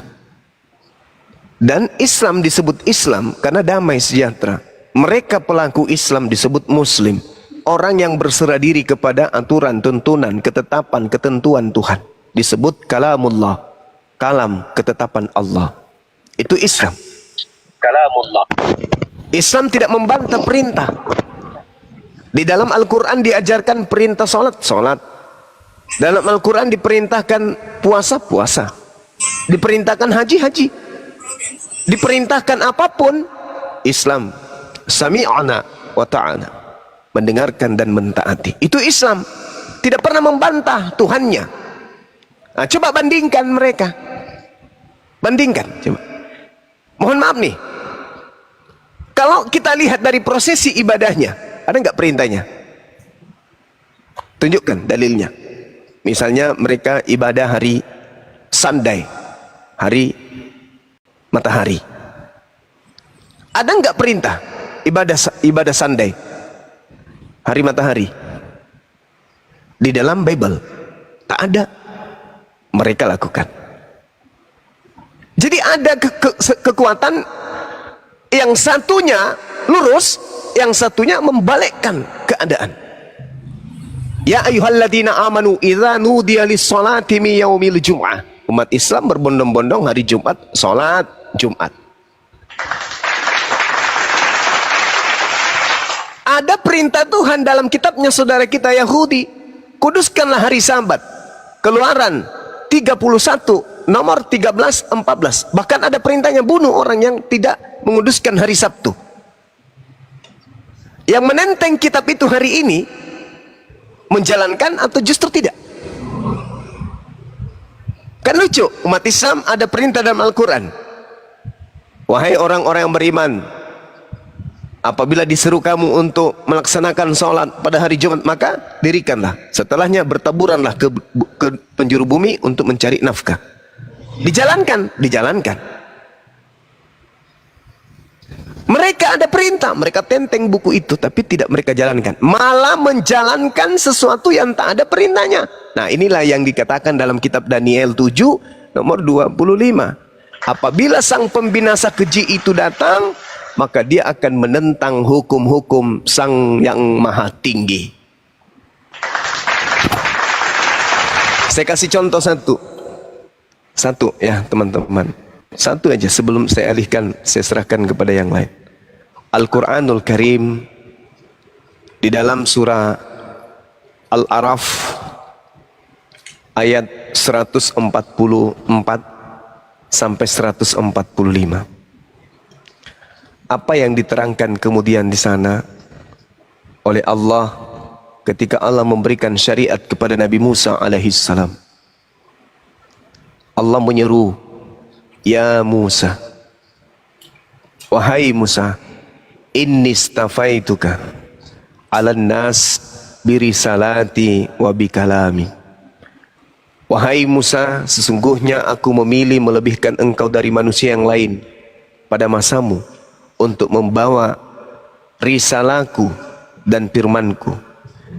S1: Dan Islam disebut Islam karena damai sejahtera. Mereka pelaku Islam disebut Muslim. Orang yang berserah diri kepada aturan, tuntunan, ketetapan, ketentuan Tuhan. Disebut kalamullah. Kalam, ketetapan Allah. Itu Islam. Kalamullah. Islam tidak membantah perintah. Di dalam Al-Quran diajarkan perintah salat, salat. Dalam Al-Quran diperintahkan puasa, puasa. Diperintahkan haji, haji. Diperintahkan apapun, Islam. Sami'ana wa ta'ana. Mendengarkan dan mentaati. Itu Islam. Tidak pernah membantah Tuhannya. Nah, coba bandingkan mereka. Bandingkan. Coba. Mohon maaf nih. Kalau kita lihat dari prosesi ibadahnya, ada nggak perintahnya? Tunjukkan dalilnya. Misalnya mereka ibadah hari Sunday, hari matahari. Ada nggak perintah ibadah Sunday, hari matahari? Di dalam Bible tak ada. Mereka lakukan. Jadi ada kekuatan, yang satunya lurus, yang satunya membalikkan keadaan. Ya ayyuhalladzina amanu idza nudiya lis-sholati min yaumil jum'ah. Umat Islam berbondong-bondong hari Jumat salat Jumat. Ada perintah Tuhan dalam kitabnya saudara kita Yahudi, kuduskanlah hari Sabat. Keluaran 31 nomor 13-14. Bahkan ada perintahnya bunuh orang yang tidak menguduskan hari Sabtu. Yang menenteng kitab itu hari ini menjalankan atau justru tidak? Kan lucu, umat Islam ada perintah dalam Al-Quran. Wahai orang-orang yang beriman, apabila diseru kamu untuk melaksanakan sholat pada hari Jumat, maka dirikanlah. Setelahnya bertaburanlah ke penjuru bumi untuk mencari nafkah. Dijalankan, dijalankan. Mereka ada perintah, mereka tenteng buku itu, tapi tidak mereka jalankan. Malah menjalankan sesuatu yang tak ada perintahnya. Nah, inilah yang dikatakan dalam kitab Daniel 7 nomor 25. Apabila sang pembinasa keji itu datang, maka dia akan menentang hukum-hukum sang yang maha tinggi. Saya kasih contoh satu ya teman-teman. Satu aja sebelum saya alihkan, saya serahkan kepada yang lain. Al-Quranul Karim di dalam surah Al-A'raf ayat 144 sampai 145. Apa yang diterangkan kemudian di sana oleh Allah ketika Allah memberikan syariat kepada Nabi Musa alaihissalam. Allah menyeru, "Ya Musa, wahai Musa, inni stafaituka 'alan nas birisalati wa bikalami." Wahai Musa, sesungguhnya aku memilih melebihkan engkau dari manusia yang lain pada masamu untuk membawa risalahku dan firmanku.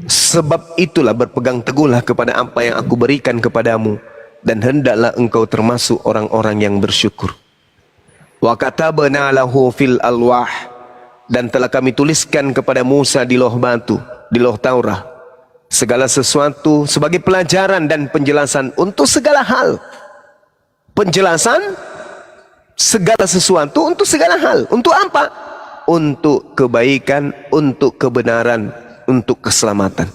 S1: Sebab itulah berpegang teguhlah kepada apa yang aku berikan kepadamu, dan hendaklah engkau termasuk orang-orang yang bersyukur. Wa katabna lahu fil alwah, dan telah kami tuliskan kepada Musa di loh batu, di loh Taurat, segala sesuatu sebagai pelajaran dan penjelasan untuk segala hal. Penjelasan segala sesuatu untuk segala hal. Untuk apa? Untuk kebaikan, untuk kebenaran, untuk keselamatan.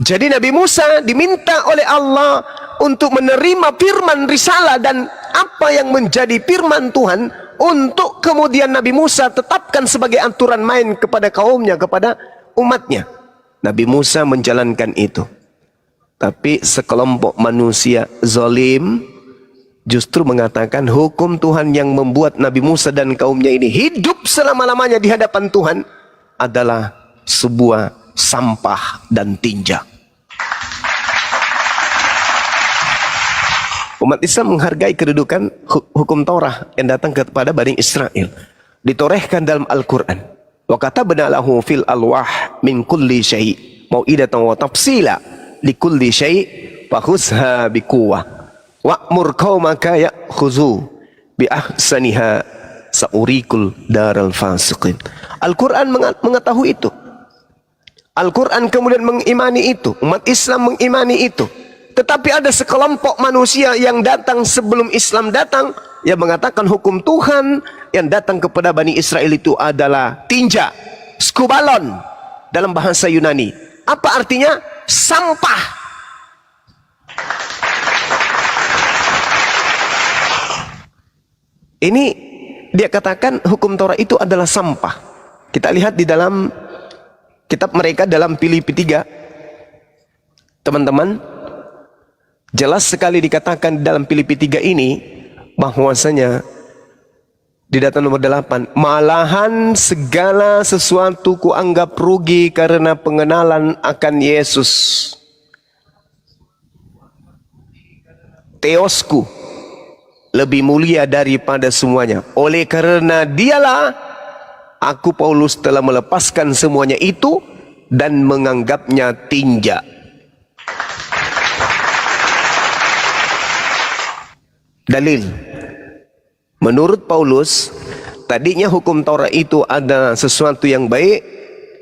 S1: Jadi Nabi Musa diminta oleh Allah untuk menerima firman risalah dan apa yang menjadi firman Tuhan, untuk kemudian Nabi Musa tetapkan sebagai aturan main kepada kaumnya, kepada umatnya. Nabi Musa menjalankan itu. Tapi sekelompok manusia zalim justru mengatakan hukum Tuhan yang membuat Nabi Musa dan kaumnya ini hidup selama-lamanya di hadapan Tuhan adalah sebuah sampah dan tinja. Umat Islam menghargai kedudukan hukum Taurat yang datang kepada Bani Israel. Ditorehkan dalam Al-Quran. Wa katabna lahu fil alwah min kulli syai' mau'idatan wa tafsila li kulli syai' fakhuzha biquwwah wa'mur qaumaka ya'khuzu bi ahsaniha sa'urikul daral fasiqin. Al-Quran mengetahui itu. Al-Quran kemudian mengimani itu. Umat Islam mengimani itu. Tetapi ada sekelompok manusia yang datang sebelum Islam datang, yang mengatakan hukum Tuhan yang datang kepada Bani Israel itu adalah tinja, skubalon dalam bahasa Yunani. Apa artinya? Sampah. Ini dia katakan hukum Taurat itu adalah sampah. Kita lihat di dalam kitab mereka dalam Filipi 3. Teman-teman, jelas sekali dikatakan di dalam Filipi 3 ini bahwasanya di data nomor 8, malahan segala sesuatu kuanggap rugi karena pengenalan akan Yesus. Teosku lebih mulia daripada semuanya. Oleh karena dialah aku Paulus telah melepaskan semuanya itu dan menganggapnya tinja. Dalil. Menurut Paulus, tadinya hukum Taurat itu ada sesuatu yang baik,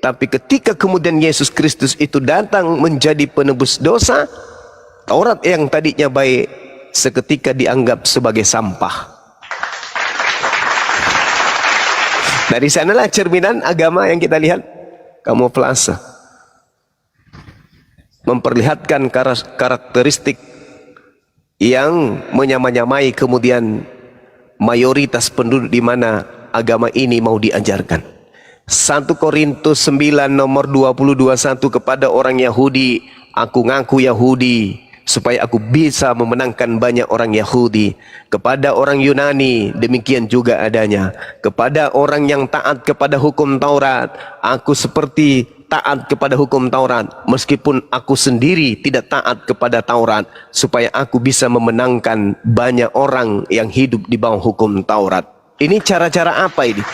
S1: tapi ketika kemudian Yesus Kristus itu datang menjadi penebus dosa, Taurat yang tadinya baik seketika dianggap sebagai sampah. Dari sanalah cerminan agama yang kita lihat, kamuflase, memperlihatkan karakteristik yang menyamai kemudian mayoritas penduduk di mana agama ini mau diajarkan. 1 Korintus 9 nomor 20-21, kepada orang Yahudi aku ngaku Yahudi supaya aku bisa memenangkan banyak orang Yahudi. Kepada orang Yunani demikian juga adanya. Kepada orang yang taat kepada hukum Taurat, aku seperti taat kepada hukum Taurat, meskipun aku sendiri tidak taat kepada Taurat, supaya aku bisa memenangkan banyak orang yang hidup di bawah hukum Taurat. Ini cara-cara apa ini?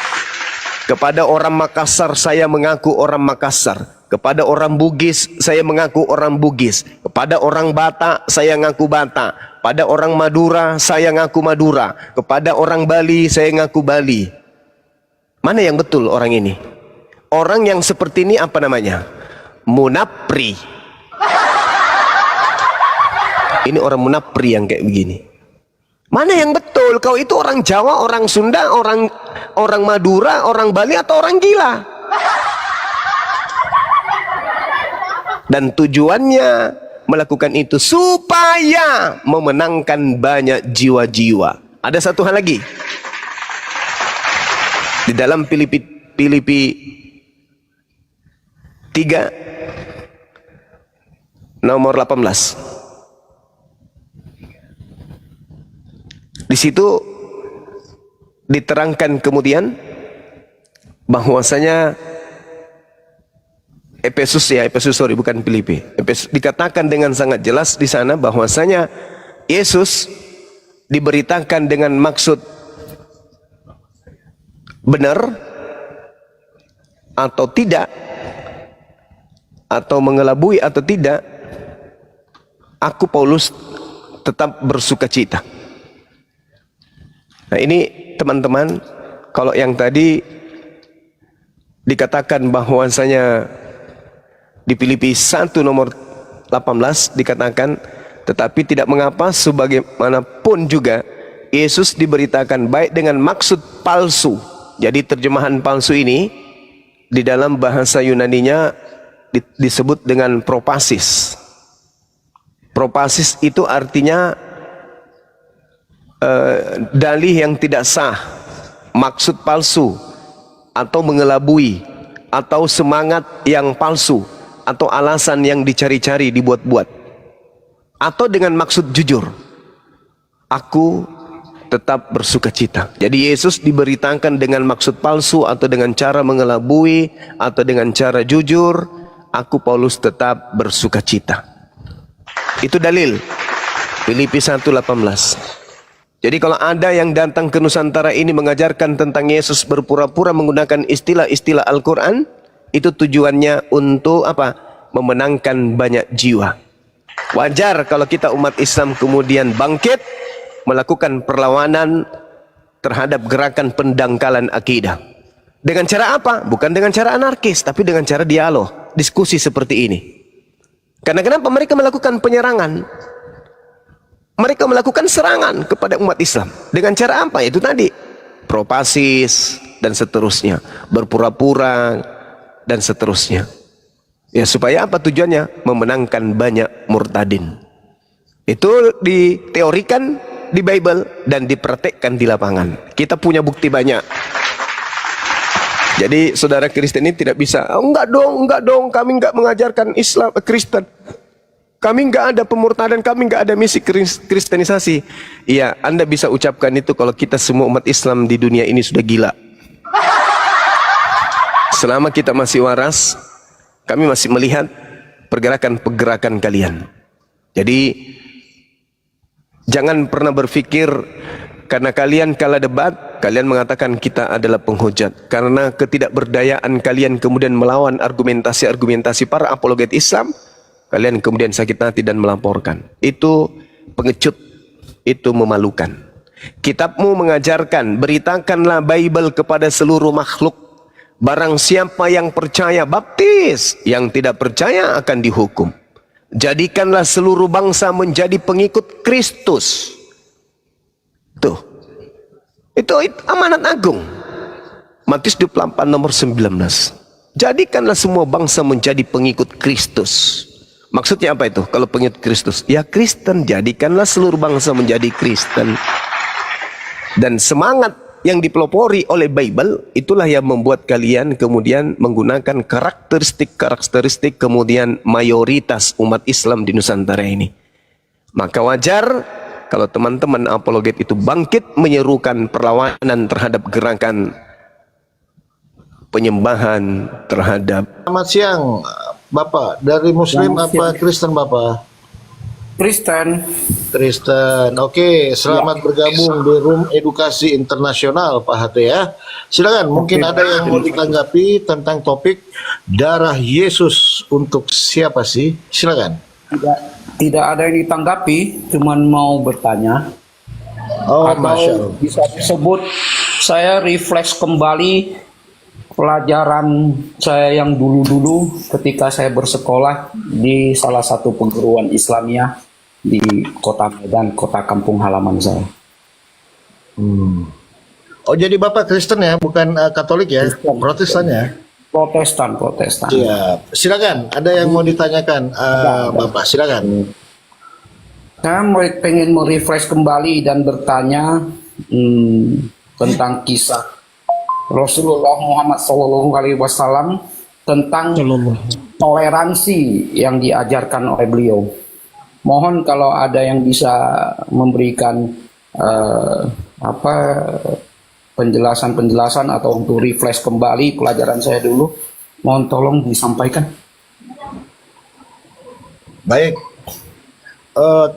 S1: Kepada orang Makassar saya mengaku orang Makassar. Kepada orang Bugis saya mengaku orang Bugis. Kepada orang Batak saya ngaku Batak. Pada orang Madura saya ngaku Madura. Kepada orang Bali saya ngaku Bali. Mana yang betul orang ini? Orang yang seperti ini apa namanya? Munapri. Ini orang munapri yang kayak begini. Mana yang betul? Kau itu orang Jawa, orang Sunda, orang Madura, orang Bali, atau orang gila? Dan tujuannya melakukan itu supaya memenangkan banyak jiwa-jiwa. Ada satu hal lagi. Di dalam Filipi 3 nomor 18. Di situ diterangkan kemudian bahwasanya bukan Filipi. Dikatakan dengan sangat jelas di sana bahwasanya Yesus diberitakan dengan maksud benar atau tidak, atau mengelabui atau tidak, aku Paulus tetap bersukacita. Nah ini teman-teman, kalau yang tadi dikatakan bahwasanya di Filipi 1 nomor 18 dikatakan, tetapi tidak mengapa sebagaimanapun juga Yesus diberitakan baik dengan maksud palsu. Jadi terjemahan palsu ini di dalam bahasa Yunaninya disebut dengan propasis. Propasis itu artinya dalih yang tidak sah, maksud palsu, atau mengelabui, atau semangat yang palsu, atau alasan yang dicari-cari, dibuat-buat, atau dengan maksud jujur. Aku tetap bersukacita. Jadi Yesus diberitakan dengan maksud palsu, atau dengan cara mengelabui, atau dengan cara jujur. Aku Paulus tetap bersukacita. Itu dalil Filipi 1:18. Jadi kalau ada yang datang ke Nusantara ini mengajarkan tentang Yesus berpura-pura menggunakan istilah-istilah Al-Quran, itu tujuannya untuk apa? Memenangkan banyak jiwa. Wajar kalau kita umat Islam kemudian bangkit melakukan perlawanan terhadap gerakan pendangkalan akidah. Dengan cara apa? Bukan dengan cara anarkis, tapi dengan cara dialog, diskusi seperti ini. Karena kenapa mereka melakukan penyerangan? Mereka melakukan serangan kepada umat Islam. Dengan cara apa? Itu tadi, propasis dan seterusnya, berpura-pura dan seterusnya. Ya, supaya apa tujuannya? Memenangkan banyak murtadin. Itu diteorikan di Bible dan dipraktekkan di lapangan. Kita punya bukti banyak. Jadi saudara Kristen ini tidak bisa, enggak dong, kami enggak mengajarkan Islam Kristen. Kami enggak ada pemurtadan, kami enggak ada misi kristenisasi. Iya, Anda bisa ucapkan itu kalau kita semua umat Islam di dunia ini sudah gila. Selama kita masih waras, kami masih melihat pergerakan-pergerakan kalian. Jadi jangan pernah berpikir karena kalian kalah debat, kalian mengatakan kita adalah penghujat. Karena ketidakberdayaan kalian kemudian melawan argumentasi-argumentasi para apologet Islam, kalian kemudian sakit hati dan melaporkan. Itu pengecut, itu memalukan. Kitabmu mengajarkan, beritakanlah Bible kepada seluruh makhluk. Barang siapa yang percaya baptis, yang tidak percaya akan dihukum. Jadikanlah seluruh bangsa menjadi pengikut Kristus. Tuh. Itu amanat agung. Matius 24 nomor 19. Jadikanlah semua bangsa menjadi pengikut Kristus. Maksudnya apa itu? Kalau pengikut Kristus, ya Kristen, jadikanlah seluruh bangsa menjadi Kristen. Dan semangat yang dipelopori oleh Bible, itulah yang membuat kalian kemudian menggunakan karakteristik kemudian mayoritas umat Islam di Nusantara ini. Maka wajar kalau teman-teman apologet itu bangkit menyerukan perlawanan terhadap gerakan penyembahan terhadap.
S5: Selamat siang, Bapak. Dari Muslim apa Kristen, Bapak?
S7: Kristen.
S5: Kristen. Oke, selamat bergabung di Room Edukasi Internasional, Pak HT ya. Silakan, mungkin ada yang mau ditanggapi tentang topik darah Yesus untuk siapa sih? Silakan.
S7: Tidak ada yang ditanggapi, cuman mau bertanya.
S5: Oh, Masya
S7: Atau
S5: Allah.
S7: bisa disebut saya refresh kembali pelajaran saya yang dulu-dulu ketika saya bersekolah di salah satu perguruan Islamiyah di Kota Medan, kota kampung halaman saya.
S5: Oh, jadi Bapak Kristen ya, bukan Katolik ya, Protestan ya?
S7: Protestan.
S5: Siap. Silakan, ada yang mau ditanyakan Bapak, silakan.
S7: Saya pengen merefresh kembali dan bertanya tentang kisah Rasulullah Muhammad SAW tentang toleransi yang diajarkan oleh beliau. Mohon kalau ada yang bisa memberikan penjelasan atau untuk refresh kembali pelajaran saya dulu, mohon tolong disampaikan.
S5: Baik.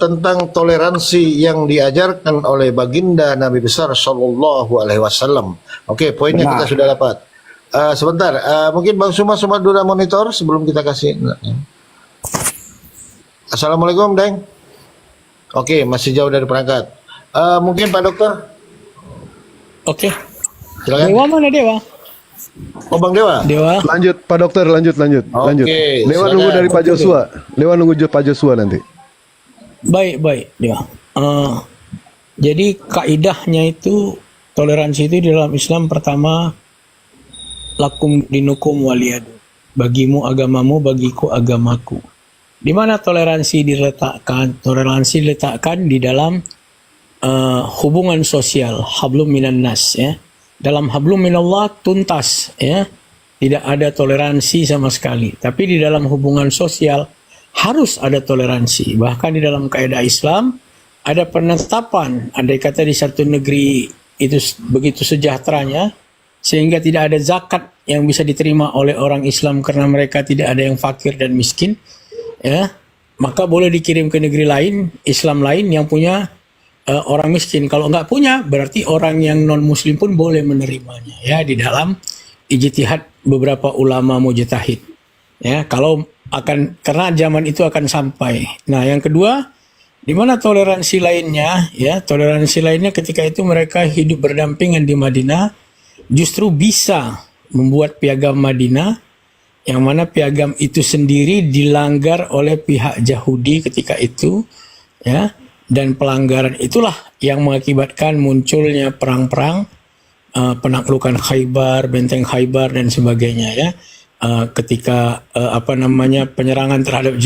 S5: Tentang toleransi yang diajarkan oleh baginda Nabi besar Sallallahu Alaihi Wasallam. Oke, poinnya kita sudah dapat. Sebentar, mungkin Bang Suma dulu monitor sebelum kita kasih. Assalamualaikum, Deng. Oke, masih jauh dari perangkat. Mungkin Pak Dokter.
S6: Oke.
S5: Silakan.
S6: Dewa mana Dewa?
S5: Oh, Bang Dewa.
S8: Lanjut Pak Dokter, lanjut.
S5: Oke,
S8: Dewa
S5: silakan.
S8: nunggu dari Pak Joshua. Dewa nunggu Pak Joshua nanti.
S6: Baik Dewa. Jadi kaidahnya itu toleransi itu di dalam Islam pertama lakum dinukum waliyadu. Bagimu agamamu, bagiku agamaku. Di mana toleransi diletakkan? Toleransi diletakkan di dalam hubungan sosial, hablum minan nas ya. Dalam hablum minallah tuntas ya. Tidak ada toleransi sama sekali. Tapi di dalam hubungan sosial harus ada toleransi. Bahkan di dalam kaidah Islam ada penetapan, andai kata di satu negeri itu begitu sejahteranya sehingga tidak ada zakat yang bisa diterima oleh orang Islam karena mereka tidak ada yang fakir dan miskin, ya, maka boleh dikirim ke negeri lain, Islam lain yang punya orang miskin. Kalau nggak punya, berarti orang yang non Muslim pun boleh menerimanya, ya, di dalam ijtihad beberapa ulama mujtahid, ya, kalau akan, karena zaman itu akan sampai. Nah, yang kedua, di mana toleransi lainnya, ya, toleransi lainnya ketika itu mereka hidup berdampingan di Madinah, justru bisa membuat piagam Madinah, yang mana piagam itu sendiri dilanggar oleh pihak Yahudi ketika itu, ya, dan pelanggaran itulah yang mengakibatkan munculnya perang-perang, penaklukan Khaybar, benteng Khaybar dan sebagainya, ya. Ketika penyerangan terhadap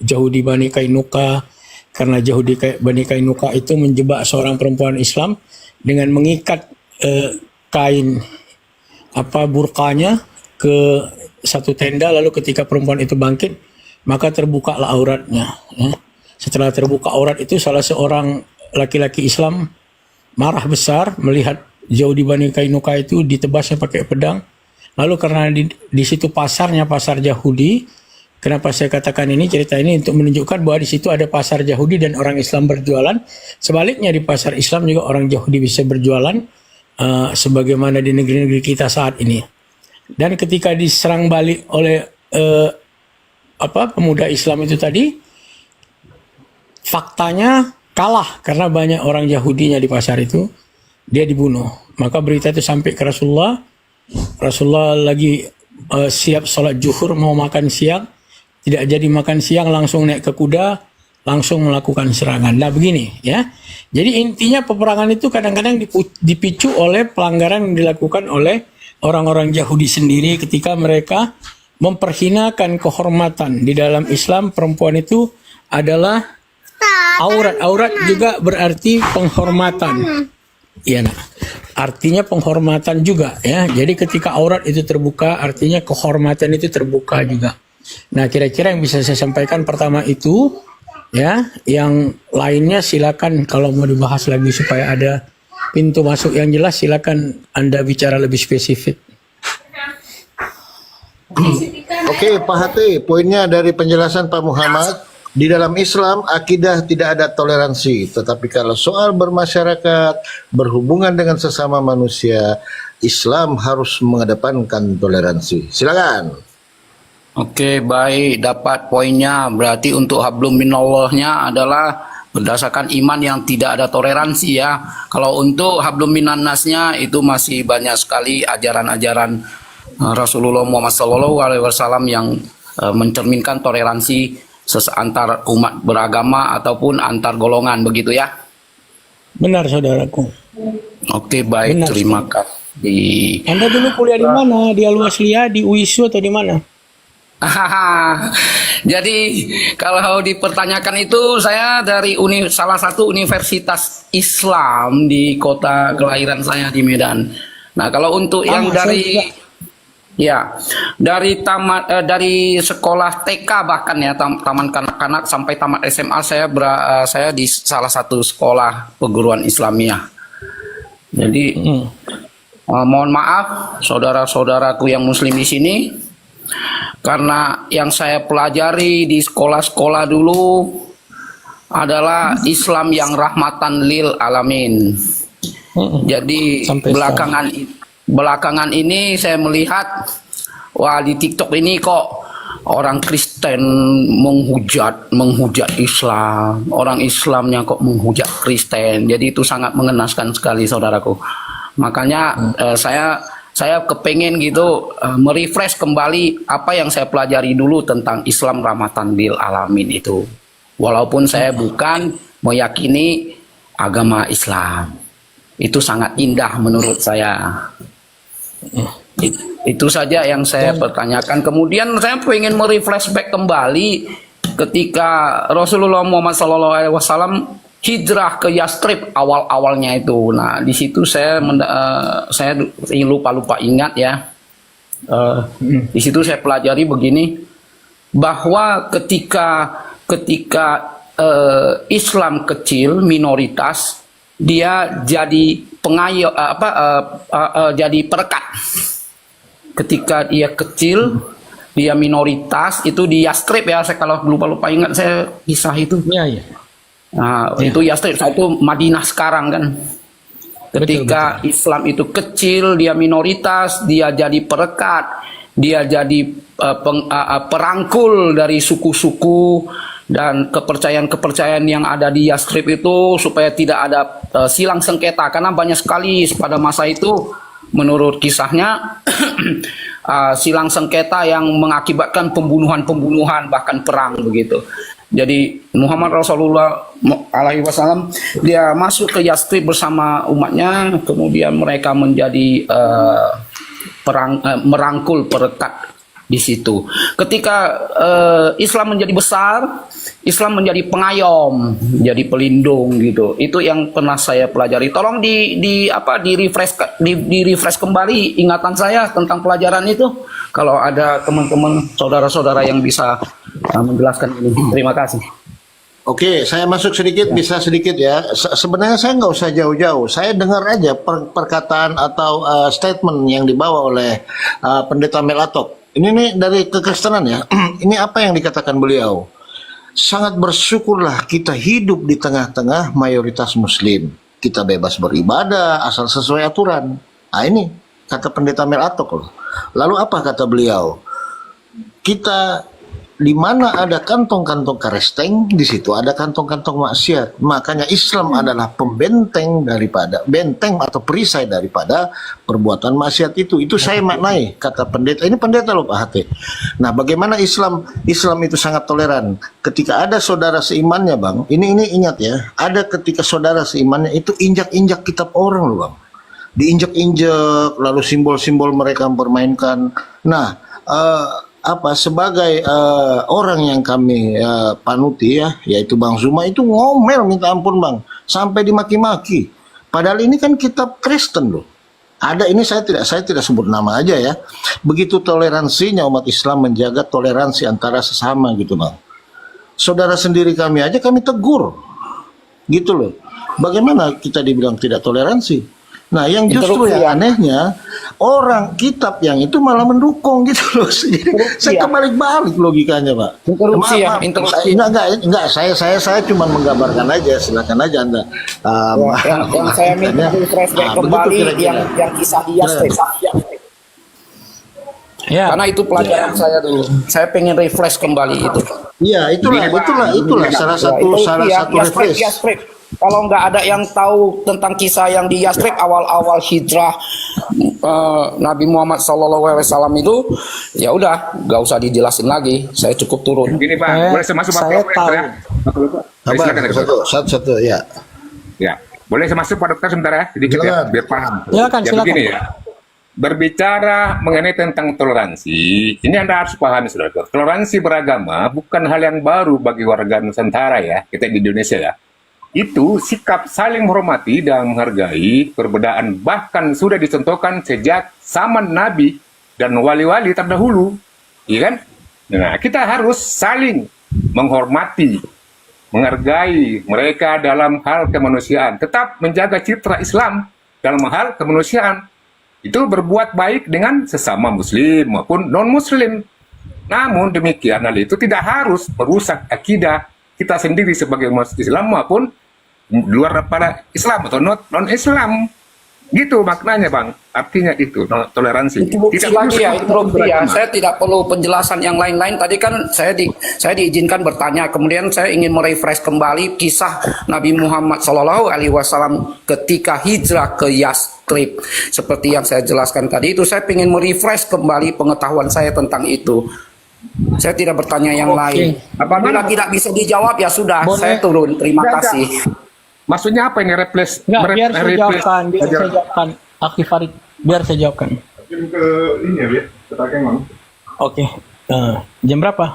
S6: Yahudi Bani Kainuka, karena Yahudi Bani Kainuka itu menjebak seorang perempuan Islam dengan mengikat kain burkanya ke satu tenda, lalu ketika perempuan itu bangkit maka terbukalah auratnya, ya. Setelah terbuka aurat itu, salah seorang laki-laki Islam marah besar melihat Yahudi Bani Kainuka itu ditebasnya pakai pedang. Lalu karena di situ pasarnya pasar Yahudi, kenapa saya katakan ini, cerita ini untuk menunjukkan bahwa di situ ada pasar Yahudi dan orang Islam berjualan. Sebaliknya di pasar Islam juga orang Yahudi bisa berjualan, sebagaimana di negeri-negeri kita saat ini. Dan ketika diserang balik oleh pemuda Islam itu tadi, faktanya kalah karena banyak orang Yahudinya di pasar itu, dia dibunuh. Maka berita itu sampai ke Rasulullah. Rasulullah lagi siap sholat zuhur, mau makan siang, tidak jadi makan siang, langsung naik ke kuda, langsung melakukan serangan. Nah begini, ya. Jadi intinya peperangan itu kadang-kadang dipicu oleh pelanggaran yang dilakukan oleh orang-orang Yahudi sendiri ketika mereka memperhinakan kehormatan. Di dalam Islam perempuan itu adalah aurat. Aurat juga berarti penghormatan. Iya, nah, artinya penghormatan juga, ya. Jadi ketika aurat itu terbuka, artinya kehormatan itu terbuka juga. Nah, kira-kira yang bisa saya sampaikan pertama itu, ya. Yang lainnya silakan kalau mau dibahas lagi supaya ada pintu masuk yang jelas, silakan Anda bicara lebih spesifik.
S5: Oke, Pak Hati, poinnya dari penjelasan Pak Muhammad, di dalam Islam akidah tidak ada toleransi, tetapi kalau soal bermasyarakat, berhubungan dengan sesama manusia, Islam harus mengedepankan toleransi. Silakan.
S7: Oke, baik, dapat poinnya. Berarti untuk hablum minallahnya adalah berdasarkan iman yang tidak ada toleransi, ya. Kalau untuk hablum minannasnya itu masih banyak sekali ajaran-ajaran Rasulullah Muhammad SAW yang mencerminkan toleransi antar umat beragama ataupun antar golongan, begitu, ya.
S6: Benar saudaraku.
S7: Oke, baik,
S6: Benar,
S7: terima kasih.
S6: Anda dulu kuliah di mana? Di Al-Wasliyah, di UISU atau di mana?
S7: Jadi kalau dipertanyakan itu saya dari salah satu universitas Islam di kota kelahiran saya di Medan. Nah, kalau untuk yang
S6: saya
S7: dari
S6: juga.
S7: ya dari dari sekolah TK bahkan ya taman kanak-kanak sampai tamat SMA saya di salah satu sekolah perguruan Islamiyah. Jadi mohon maaf saudara-saudaraku yang muslim di sini, karena yang saya pelajari di sekolah-sekolah dulu adalah Islam yang rahmatan lil alamin. Jadi
S6: Sampai
S7: belakangan ini saya melihat, wah, di TikTok ini kok orang Kristen menghujat Islam, orang Islamnya kok menghujat Kristen. Jadi itu sangat mengenaskan sekali saudaraku. Makanya saya kepengen gitu merefresh kembali apa yang saya pelajari dulu tentang Islam rahmatan lil alamin itu. Walaupun saya bukan meyakini agama Islam. Itu sangat indah menurut saya. Itu saja yang saya pertanyakan. Kemudian saya pengen mereflashback kembali ketika Rasulullah Muhammad SAW hijrah ke Yastrib awal-awalnya itu. Nah, di situ saya lupa ingat ya. Di situ saya pelajari begini, bahwa ketika Islam kecil minoritas, dia jadi jadi perekat. Ketika dia kecil, dia minoritas, itu di Yastrib ya, saya kalau lupa ingat saya kisah itu.
S6: Iya.
S7: Nah, itu Yastrib, itu Madinah sekarang kan. Ketika Islam itu kecil, dia minoritas, dia jadi perekat, dia jadi perangkul dari suku-suku dan kepercayaan-kepercayaan yang ada di Yastrib itu, supaya tidak ada silang sengketa, karena banyak sekali pada masa itu menurut kisahnya silang sengketa yang mengakibatkan pembunuhan bahkan perang begitu. Jadi Muhammad Rasulullah SAW dia masuk ke Yastrib bersama umatnya, kemudian mereka menjadi merangkul perekat di situ. Ketika Islam menjadi besar, Islam menjadi pengayom, jadi pelindung gitu. Itu yang pernah saya pelajari. Tolong di refresh kembali ingatan saya tentang pelajaran itu. Kalau ada teman-teman saudara-saudara yang bisa menjelaskan ini. Terima kasih.
S5: Oke, saya masuk sedikit, bisa sedikit ya. Sebenarnya saya nggak usah jauh-jauh. Saya dengar aja perkataan atau statement yang dibawa oleh Pendeta Melatok. Ini nih dari kekristenan ya. Ini apa yang dikatakan beliau? Sangat bersyukurlah kita hidup di tengah-tengah mayoritas muslim. Kita bebas beribadah asal sesuai aturan. Nah ini kata Pendeta Melatok loh. Lalu apa kata beliau? Kita di mana ada kantong-kantong karesteng, di situ ada kantong-kantong maksiat. Makanya Islam adalah benteng atau perisai daripada perbuatan maksiat itu. Itu saya maknai kata pendeta. Ini pendeta loh Pak Hati. Nah, bagaimana Islam itu sangat toleran. Ketika ada saudara seimannya, Bang. Ini ingat ya. Ada ketika saudara seimannya itu injak-injak kitab orang loh, Bang. Diinjak-injak, lalu simbol-simbol mereka mempermainkan. Nah, sebagai orang yang kami panuti ya, yaitu Bang Zuma itu ngomel minta ampun Bang, sampai dimaki-maki. Padahal ini kan kitab Kristen loh. Ada ini saya tidak sebut nama aja ya. Begitu toleransinya umat Islam menjaga toleransi antara sesama gitu Bang. Saudara sendiri kami aja kami tegur. Gitu loh. Bagaimana kita dibilang tidak toleransi? Nah, yang justru yang anehnya orang kitab yang itu malah mendukung gitu loh. Jadi saya kebalik-balik logikanya, Pak. Enggak, saya cuma menggambarkan aja, silakan aja Anda.
S2: Yang saya minta refresh kembali yang kisah dia
S6: Ya.
S7: Karena itu pelajaran saya dulu. Saya pengen refresh kembali itu.
S5: Iya, itulah salah satu refresh.
S7: Kalau nggak ada yang tahu tentang kisah yang di Yastrib awal-awal hijrah Nabi Muhammad SAW itu, ya udah nggak usah dijelasin lagi. Saya cukup turun.
S9: Gini Pak, boleh saya masuk
S6: saya tahu.
S5: Satu ya.
S9: Ya, Boleh saya masuk Pak Dokter sebentar ya, sedikit ya,
S5: Silakan.
S9: biar paham.
S6: Silakan,
S9: Ya
S6: silakan.
S9: begini ya, berbicara mengenai tentang toleransi, ini Anda harus pahami saudara. Toleransi beragama bukan hal yang baru bagi warga Nusantara ya, kita di Indonesia ya. Itu sikap saling menghormati dan menghargai perbedaan, bahkan sudah dicontohkan sejak zaman Nabi dan wali-wali terdahulu, iya kan? Nah, kita harus saling menghormati, menghargai mereka dalam hal kemanusiaan, tetap menjaga citra Islam dalam hal kemanusiaan. Itu berbuat baik dengan sesama muslim maupun non-muslim. Namun demikian hal itu tidak harus merusak akidah kita sendiri sebagai umat Islam maupun luar daripada Islam atau non-Islam. Gitu maknanya Bang, artinya itu toleransi.
S7: Itu bukti lagi ya, itu bukti ya. Saya tidak perlu penjelasan yang lain-lain. Tadi kan saya diizinkan bertanya, kemudian saya ingin merefresh kembali kisah Nabi Muhammad SAW ketika hijrah ke Yathrib. Seperti yang saya jelaskan tadi itu, saya ingin merefresh kembali pengetahuan saya tentang itu. Saya tidak bertanya yang lain. Apabila tidak bisa dijawab ya sudah, saya turun. Terima kasih.
S9: Maksudnya apa ini replace?
S6: Enggak, biar saya jawabkan. Aki Farid, biar saya jawabkan. Oke. Jam berapa?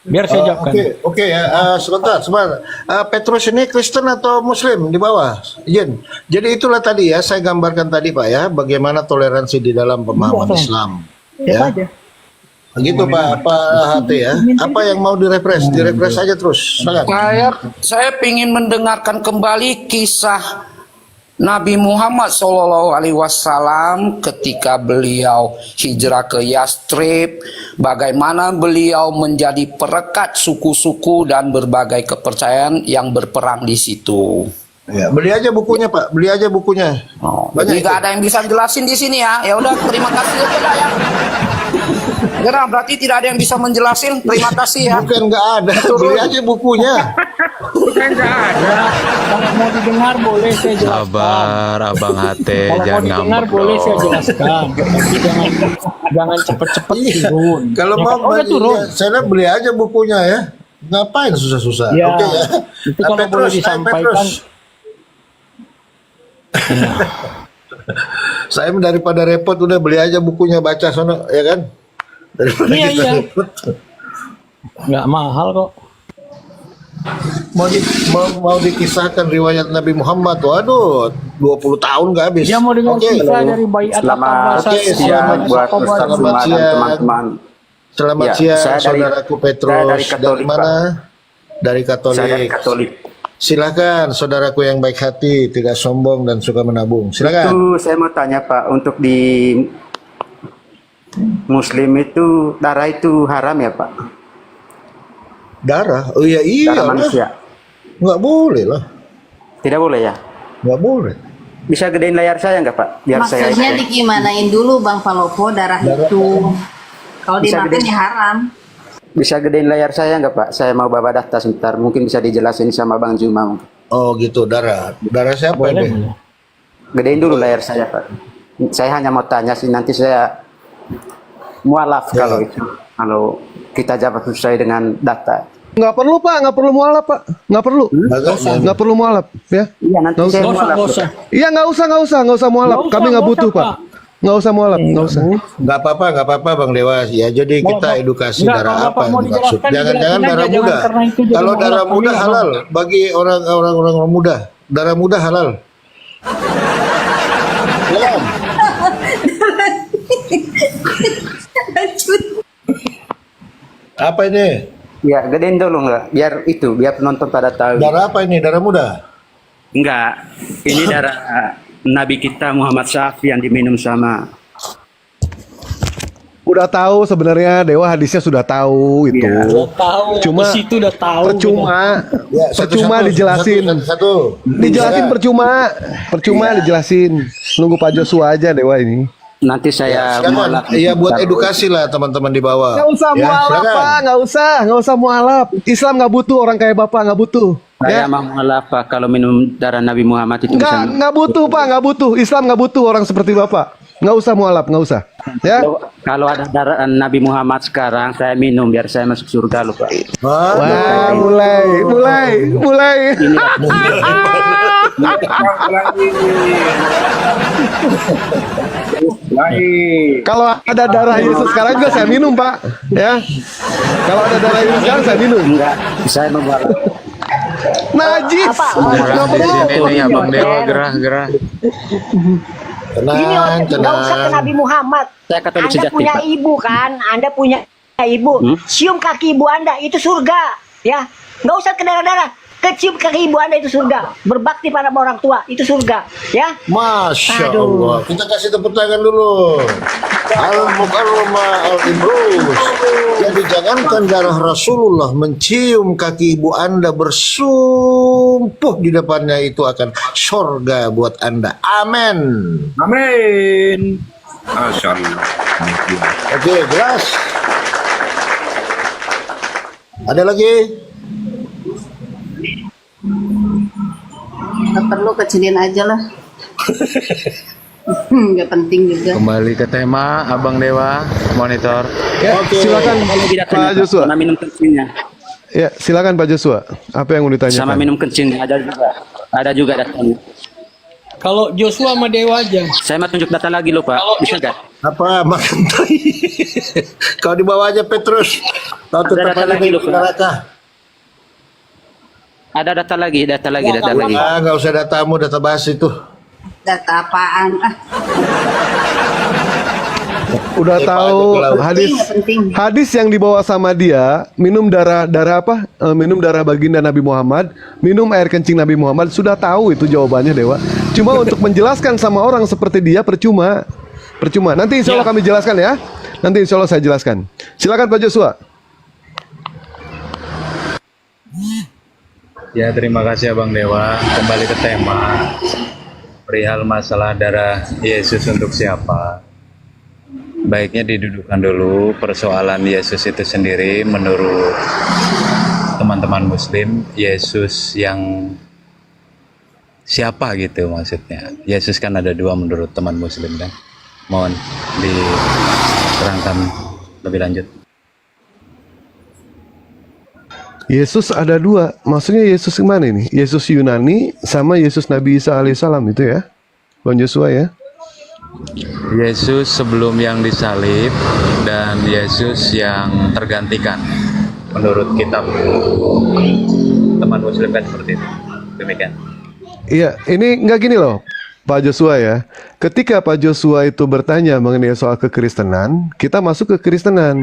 S6: Biar saya jawabkan.
S5: Oke ya, sebentar. Petrus ini Kristen atau Muslim di bawah? Izin. Jadi itulah tadi ya, saya gambarkan tadi Pak ya, bagaimana toleransi di dalam pemahaman Islam. Ya. Begitu Pak HT ya. Apa yang mau direfresh? Direfresh aja terus.
S7: Saya ingin mendengarkan kembali kisah Nabi Muhammad SAW ketika beliau hijrah ke Yathrib, bagaimana beliau menjadi perekat suku-suku dan berbagai kepercayaan yang berperang di situ.
S5: Ya, beli aja bukunya Pak, beli aja bukunya.
S7: Jadi nggak ada yang bisa jelasin di sini ya. Ya udah, terima kasih aja ya. Karena berarti tidak ada yang bisa menjelasin. Terima kasih ya.
S5: Bukan nggak ada, beli aja bukunya.
S9: Bukan nggak ada.
S6: Kalau mau didengar boleh saya jelaskan.
S3: Sabar Abang HT,
S6: Kalau
S3: jangan
S6: mau didengar
S3: ngambek
S6: boleh saya
S3: dong.
S6: jelaskan. Tapi jangan cepet-cepet turun.
S5: Kalau
S6: Yang
S5: mau
S6: kata, udah turun.
S5: saya beli aja bukunya ya. Ngapain susah-susah?
S6: Ya,
S5: Oke ya.
S6: itu kalau boleh disampaikan.
S5: Saya daripada repot udah beli aja bukunya, baca sono ya kan. Daripada
S6: Iya,
S5: kita
S6: iya.
S5: repot.
S6: Nggak mahal kok.
S5: Mau dikisahkan riwayat Nabi Muhammad, waduh 20 tahun nggak habis.
S6: Dia mau dengar kisah dari Baiat
S10: Selamat siang buat Ustaz Zuma dan teman-teman.
S5: Selamat
S10: Ya,
S5: siang
S10: saya dari-
S5: saudaraku Petrus.
S10: saya dari Katolik,
S5: mana? Dari Katolik.
S10: Saya dari Katolik.
S5: Silakan saudaraku yang baik hati, tidak sombong dan suka menabung. Silakan.
S10: Itu saya mau tanya Pak, untuk di Muslim itu darah itu haram ya Pak?
S5: Darah? Oh iya
S10: Darah
S5: lah.
S10: manusia.
S5: Nggak boleh lah.
S10: Tidak boleh ya?
S5: Nggak boleh.
S10: Bisa gedein layar saya nggak Pak? Biar saya
S4: Maksudnya digimanain dulu Bang Palopo darah itu. Kalau
S10: Bisa
S4: dimakan
S10: gede.
S4: ya haram.
S10: bisa gedein layar saya nggak Pak? Saya mau bawa data sebentar. Mungkin bisa dijelasin sama Bang Zuma.
S5: Oh gitu, darah. Darah siapa
S6: Boleh,
S5: ini?
S6: boleh.
S10: Gedein dulu layar saya Pak. Saya hanya mau tanya sih, nanti saya mualaf kalau itu. Kalau kita jawab sesuai dengan data.
S8: Nggak perlu Pak, nggak perlu mualaf Pak, nggak perlu, nggak perlu mualaf ya.
S10: Iya nanti
S8: Nggak
S10: saya
S8: usah.
S10: mualaf.
S6: Nggak usah.
S8: Iya nggak usah mualaf.
S6: Nggak usah,
S8: Kami nggak
S6: nggak
S8: butuh
S6: usah,
S8: Pak. Nggak usah mualaf, nggak usah.
S5: Nggak apa-apa Bang Dewas ya. Jadi kita edukasi
S6: Nggak,
S5: darah
S6: kalau
S5: apa
S6: Bapak
S5: yang
S6: mau
S5: dimaksud.
S6: dijelaskan,
S5: Jangan-jangan
S6: dijelasin
S5: darah
S6: aja,
S5: muda.
S6: jangan karena itu jadi
S5: Kalau
S6: mualaf.
S5: darah muda
S6: Kami
S5: halal bagi orang-orang muda. Darah muda halal. Silakan. Apa ini?
S10: Ya gedein dulu nggak? Biar penonton pada tahu.
S5: Darah apa ini? Darah muda?
S10: Enggak, ini darah Nabi kita Muhammad Syafi yang diminum sama.
S8: Udah tahu sebenarnya Dewa hadisnya sudah tahu itu.
S10: Iya.
S6: Udah tahu.
S8: Cuma
S6: Di situ udah tahu.
S8: percuma,
S5: Ya,
S8: percuma
S5: satu-satu,
S8: dijelasin.
S5: Satu.
S8: Dijelasin percuma dijelasin. Nunggu Pak Joshua aja Dewa ini.
S10: Nanti saya mualaf.
S5: Iya buat edukasi lah teman-teman di bawah.
S8: Nggak usah
S5: Ya,
S8: mualaf
S5: silakan.
S8: Pak, nggak usah mualaf. Islam nggak butuh orang kayak Bapak, nggak butuh.
S10: Saya
S8: Ya.
S10: mau mualaf Pak, kalau minum darah Nabi Muhammad itu bisa.
S8: Nggak butuh Pak, nggak butuh. Islam nggak butuh orang seperti Bapak. Nggak usah mualaf, nggak usah. Ya.
S10: Kalau ada darah Nabi Muhammad sekarang saya minum biar saya masuk surga loh Pak.
S8: Wah, mulai. Kalau ada darah Yesus sekarang juga saya minum, Pak. Ya. Kalau ada darah Yesus sekarang saya minum.
S10: Enggak, saya membawa.
S8: Najis. Nggak perlu.
S3: Ini Abang Dewa gerah-gerah.
S5: Tenang,
S11: Nggak usah ke Nabi Muhammad.
S10: Saya Katolik
S11: Anda
S10: sejati,
S11: punya
S10: Pak.
S11: ibu kan? Anda punya ibu. Cium kaki ibu Anda, itu surga. Ya, nggak usah ke darah-darah. Kecium kaki ibu Anda itu surga. Berbakti pada orang tua, itu surga. Ya.
S5: Masya
S11: Aduh.
S5: Allah. Kita kasih tepuk tangan dulu. Al-Mukarrama Al-Ibrus. Jadi jangankan darah Rasulullah mencium kaki ibu Anda bersumpuh di depannya, itu akan surga buat Anda. Amin.
S9: Amin. Masya Allah.
S5: Oke, jelas. Ada lagi?
S4: Nggak perlu, kecilin aja lah. Nggak penting juga.
S3: Kembali ke tema Abang Dewa monitor.
S8: Ya, silakan Pak Joshua.
S10: Sama minum kencingnya.
S8: Ya, silakan Pak Joshua. Apa yang mau ditanyakan?
S10: Sama minum kencingnya ada juga. Ada juga datanya.
S6: Kalau Joshua sama Dewa aja.
S10: Saya mau tunjuk data lagi loh, Pak. Bisa nggak?
S5: Apa makan tai? Kau dibawa aja Petrus. Kau tetap
S10: data
S5: aja
S10: lagi
S5: di
S10: loh, Pak.
S5: neraka.
S10: Ada data lagi.
S5: Ah, nggak usah datamu, data basi itu.
S4: Data apaan?
S8: Udah tahu hadis
S4: Nggak penting.
S8: hadis yang dibawa sama dia, minum darah apa? Minum darah baginda Nabi Muhammad, minum air kencing Nabi Muhammad, sudah tahu itu jawabannya, Dewa. Cuma untuk menjelaskan sama orang seperti dia percuma. Percuma. Nanti insya Allah kami jelaskan ya. Nanti insya Allah saya jelaskan. Silakan Pak Joshua.
S3: Ya, terima kasih Abang Dewa. Kembali ke tema perihal masalah darah Yesus untuk siapa. Baiknya didudukan dulu persoalan Yesus itu sendiri menurut teman-teman Muslim. Yesus yang siapa gitu maksudnya. Yesus kan ada dua menurut teman Muslim kan. Mohon diterangkan lebih lanjut.
S8: Yesus ada dua. Maksudnya Yesus kemana ini? Yesus Yunani sama Yesus Nabi Isa alaihissalam itu ya, Bang Joshua ya.
S3: Yesus sebelum yang disalib dan Yesus yang tergantikan menurut kitab teman Muslim kan seperti itu. Demikian.
S8: Iya, ini nggak gini loh, Pak Joshua ya. Ketika Pak Joshua itu bertanya mengenai soal kekristenan, kita masuk ke Kristenan.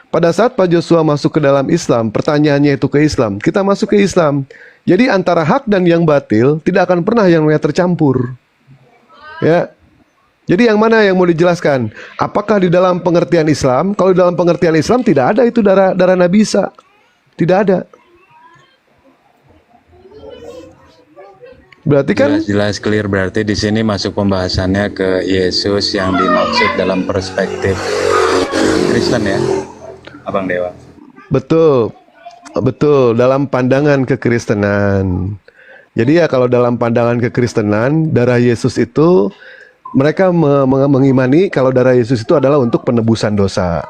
S8: Pada saat Pak Joshua masuk ke dalam Islam, pertanyaannya itu ke Islam, kita masuk ke Islam. Jadi antara hak dan yang batil tidak akan pernah yang namanya tercampur. Ya. Jadi yang mana yang mau dijelaskan? Apakah di dalam pengertian Islam? Kalau di dalam pengertian Islam tidak ada itu darah Nabi Isa. Tidak ada. Berarti kan
S3: Jelas clear, berarti di sini masuk pembahasannya ke Yesus yang dimaksud dalam perspektif Kristen ya, Abang Dewa.
S8: betul. Betul, dalam pandangan kekristenan. Jadi ya kalau dalam pandangan kekristenan, darah Yesus itu mereka mengimani kalau darah Yesus itu adalah untuk penebusan dosa.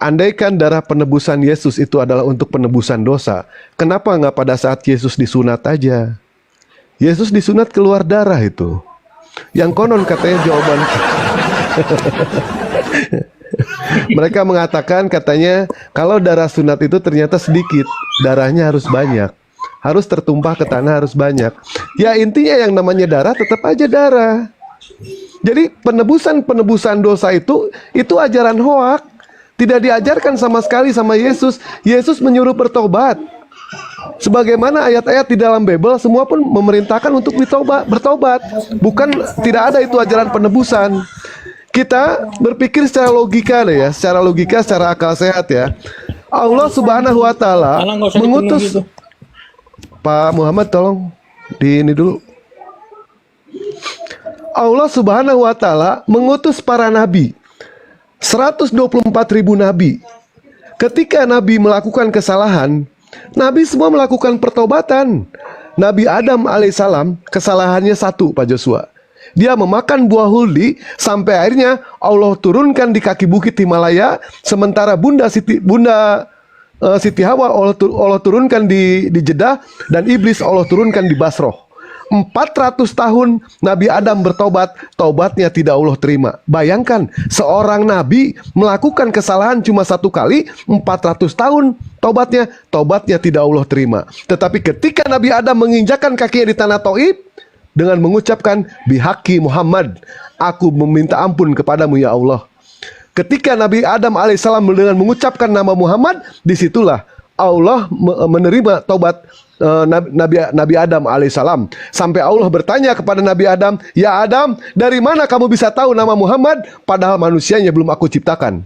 S8: Andaikan darah penebusan Yesus itu adalah untuk penebusan dosa, kenapa nggak pada saat Yesus disunat aja? Yesus disunat keluar darah itu. Yang konon katanya jawaban. Mereka mengatakan katanya kalau darah sunat itu ternyata sedikit, darahnya harus banyak. Harus tertumpah ke tanah, harus banyak. Ya intinya yang namanya darah tetap aja darah. Jadi penebusan dosa itu ajaran hoak. Tidak diajarkan sama sekali sama Yesus. Yesus menyuruh bertobat. Sebagaimana ayat-ayat di dalam Bible semua pun memerintahkan untuk bertobat. Bukan, tidak ada itu ajaran penebusan. Kita berpikir secara logika deh ya, secara logika, secara akal sehat ya. Allah Subhanahu wa taala mengutus Pak Muhammad, tolong di ini dulu. Allah Subhanahu wa taala mengutus para nabi. 124.000 nabi. Ketika nabi melakukan kesalahan, nabi semua melakukan pertobatan. Nabi Adam alaihissalam kesalahannya satu, Pak Joshua. Dia memakan buah huldi sampai akhirnya Allah turunkan di kaki bukit Himalaya, sementara Bunda Siti Hawa Allah turunkan di Jeddah, dan iblis Allah turunkan di Basroh. 400 tahun Nabi Adam bertobat, tobatnya tidak Allah terima. Bayangkan, seorang nabi melakukan kesalahan cuma 1 kali, 400 tahun tobatnya tidak Allah terima. Tetapi ketika Nabi Adam menginjakkan kakinya di tanah Taif dengan mengucapkan bihaqi Muhammad, aku meminta ampun kepadamu ya Allah. Ketika Nabi Adam alaihissalam dengan mengucapkan nama Muhammad, disitulah Allah menerima taubat Nabi Adam alaihissalam. Sampai Allah bertanya kepada Nabi Adam, ya Adam, dari mana kamu bisa tahu nama Muhammad padahal manusianya belum aku ciptakan?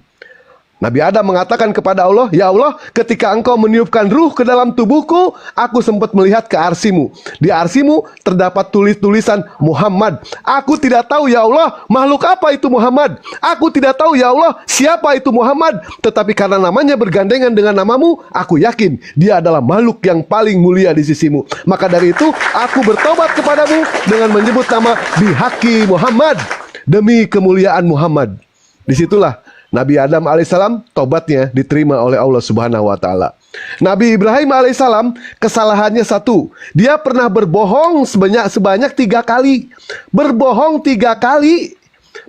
S8: Nabi Adam mengatakan kepada Allah, ya Allah, ketika engkau meniupkan ruh ke dalam tubuhku, aku sempat melihat ke arsimu. Di arsimu terdapat tulisan Muhammad. Aku tidak tahu ya Allah, makhluk apa itu Muhammad. Aku tidak tahu ya Allah, siapa itu Muhammad. Tetapi karena namanya bergandengan dengan namamu, aku yakin dia adalah makhluk yang paling mulia di sisimu. Maka dari itu, aku bertobat kepadamu dengan menyebut nama bihaqi Muhammad, demi kemuliaan Muhammad. Disitulah Nabi Adam alaihissalam tobatnya diterima oleh Allah Subhanahu wa taala. Nabi Ibrahim alaihissalam kesalahannya 1. Dia pernah berbohong sebanyak 3 kali. Berbohong 3 kali.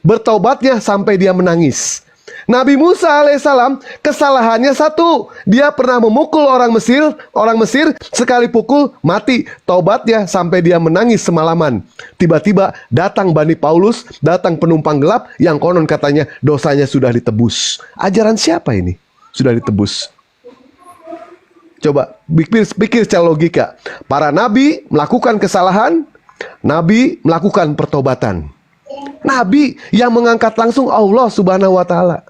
S8: Bertobatnya sampai dia menangis. Nabi Musa alaihissalam kesalahannya 1. Dia pernah memukul orang Mesir sekali pukul mati. Taubatnya sampai dia menangis semalaman. Tiba-tiba datang Bani Paulus, datang penumpang gelap yang konon katanya dosanya sudah ditebus. Ajaran siapa ini? Sudah ditebus. Coba pikir secara logika. Para nabi melakukan kesalahan, nabi melakukan pertobatan. Nabi yang mengangkat langsung Allah Subhanahu wa taala.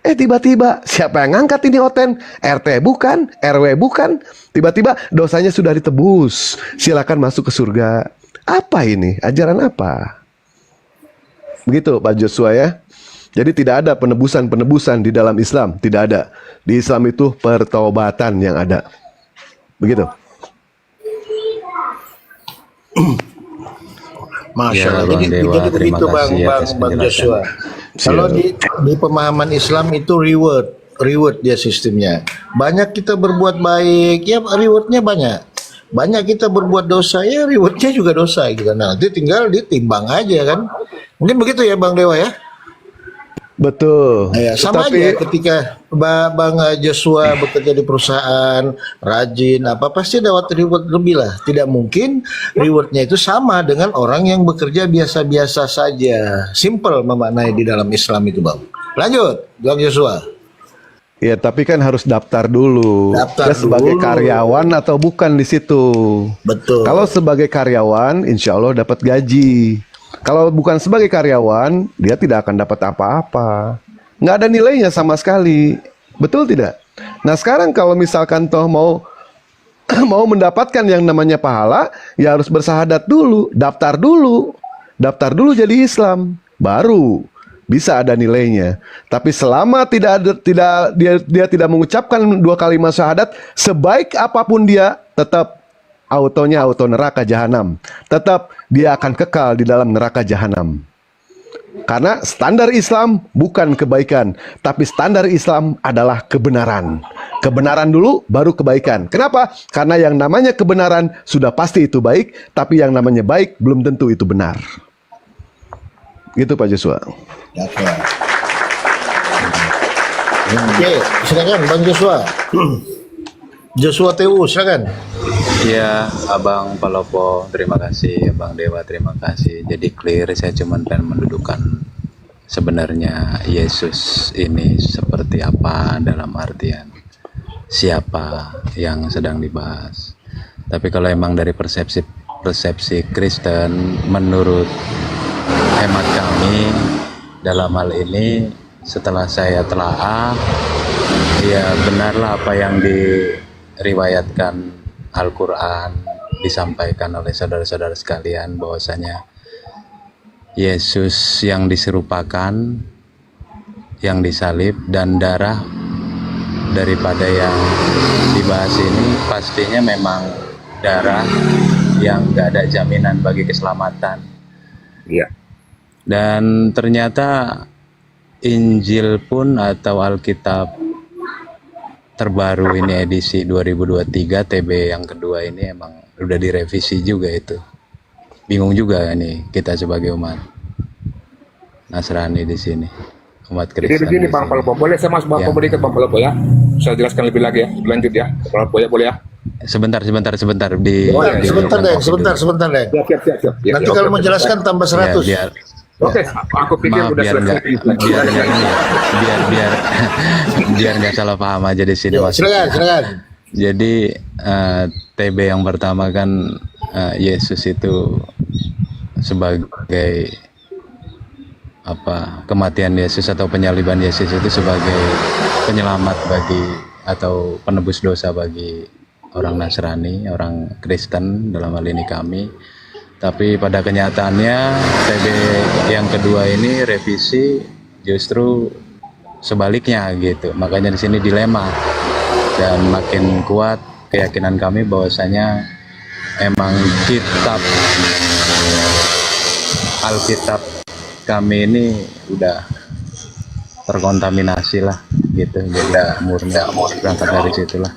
S8: Tiba-tiba siapa yang ngangkat ini Oten? RT bukan, RW bukan. Tiba-tiba dosanya sudah ditebus. Silakan masuk ke surga. Apa ini? Ajaran apa? Begitu Pak Joshua ya. Jadi tidak ada penebusan di dalam Islam. Tidak ada. Di Islam itu pertobatan yang ada. Begitu.
S5: Masya
S3: Ya,
S5: Allah.
S3: Bang Dewa,
S5: Jadi
S3: terima
S5: begitu
S3: kasih atas
S5: Bang Joshua. Kalau di pemahaman Islam itu reward dia sistemnya. Banyak kita berbuat baik, ya rewardnya banyak. Banyak kita berbuat dosa, ya rewardnya juga dosa gitu. Nah, nanti tinggal ditimbang aja kan. Mungkin begitu ya Bang Dewa ya.
S8: Betul.
S5: Ya, sama aja ketika Bang Joshua bekerja di perusahaan, rajin pasti dapat reward lebih lah. Tidak mungkin rewardnya itu sama dengan orang yang bekerja biasa-biasa saja. Simple memaknai di dalam Islam itu Bang. Lanjut Bang Joshua.
S8: Ya, tapi kan harus daftar dulu.
S5: Daftar
S8: Dia sebagai
S5: dulu.
S8: karyawan atau bukan di situ.
S5: Betul.
S8: Kalau sebagai karyawan, insya Allah dapat gaji. Kalau bukan sebagai karyawan, dia tidak akan dapat apa-apa. Nggak ada nilainya sama sekali. Betul tidak? Nah sekarang kalau misalkan toh mau mendapatkan yang namanya pahala, ya harus bersahadat dulu, daftar dulu jadi Islam, baru bisa ada nilainya. Tapi selama dia tidak mengucapkan 2 kalimat syahadat, sebaik apapun dia, tetap auto neraka jahanam. Tetap dia akan kekal di dalam neraka jahanam. Karena standar Islam bukan kebaikan, tapi standar Islam adalah kebenaran. Kebenaran dulu baru kebaikan. Kenapa? Karena yang namanya kebenaran sudah pasti itu baik, tapi yang namanya baik belum tentu itu benar. Gitu Pak Joshua.
S5: Oke, silakan Bang Joshua. Joshua TU, silakan.
S3: Ya, Abang Palopo, terima kasih. Abang Dewa, terima kasih. Jadi clear, saya cuma pengen mendudukan sebenarnya Yesus ini seperti apa dalam artian siapa yang sedang dibahas. Tapi kalau emang dari persepsi Kristen, menurut hemat kami dalam hal ini, setelah saya telaah, ya benarlah apa yang diriwayatkan Al-Quran, disampaikan oleh saudara-saudara sekalian, bahwasanya Yesus yang diserupakan, yang disalib, dan darah daripada yang dibahas ini pastinya memang darah yang gak ada jaminan bagi keselamatan.
S9: Iya.
S3: Dan ternyata Injil pun atau Alkitab terbaru ini edisi 2023 TB yang kedua ini emang udah direvisi juga itu. Bingung juga ini kita sebagai umat Nasrani di sini, umat
S9: Jadi
S3: Kristen.
S9: begini
S3: di
S9: Bang
S3: sini.
S9: Palopo, boleh saya mas Bang
S3: Ya.
S9: sedikit Bang Palopo ya? Saya jelaskan lebih lagi ya, lanjut ya. Palopo ya, boleh ya?
S3: Sebentar di
S5: Sebentar,
S3: di
S5: sebentar deh,
S3: lengkapi
S5: sebentar
S3: dulu.
S5: deh.
S9: Siap. Ya,
S5: Nanti
S9: oke,
S5: kalau
S9: oke.
S5: mau jelaskan tambah
S3: Ya,
S5: 100.
S3: biar
S9: Oke, aku pikir
S3: maaf
S9: udah
S3: biar nggak
S9: selesai.
S3: biar nggak ini ya, biar nggak salah paham aja di sini
S5: Ya,
S3: Mas.
S5: silakan.
S3: Jadi TB yang pertama kan Yesus itu sebagai apa, kematian Yesus atau penyaliban Yesus itu sebagai penyelamat bagi atau penebus dosa bagi orang Nasrani, orang Kristen dalam hal ini kami. Tapi pada kenyataannya TB yang kedua ini revisi justru sebaliknya gitu. Makanya di sini dilema dan makin kuat keyakinan kami bahwasanya emang Alkitab kami ini udah terkontaminasi lah gitu, jadi murni berangkat dari situlah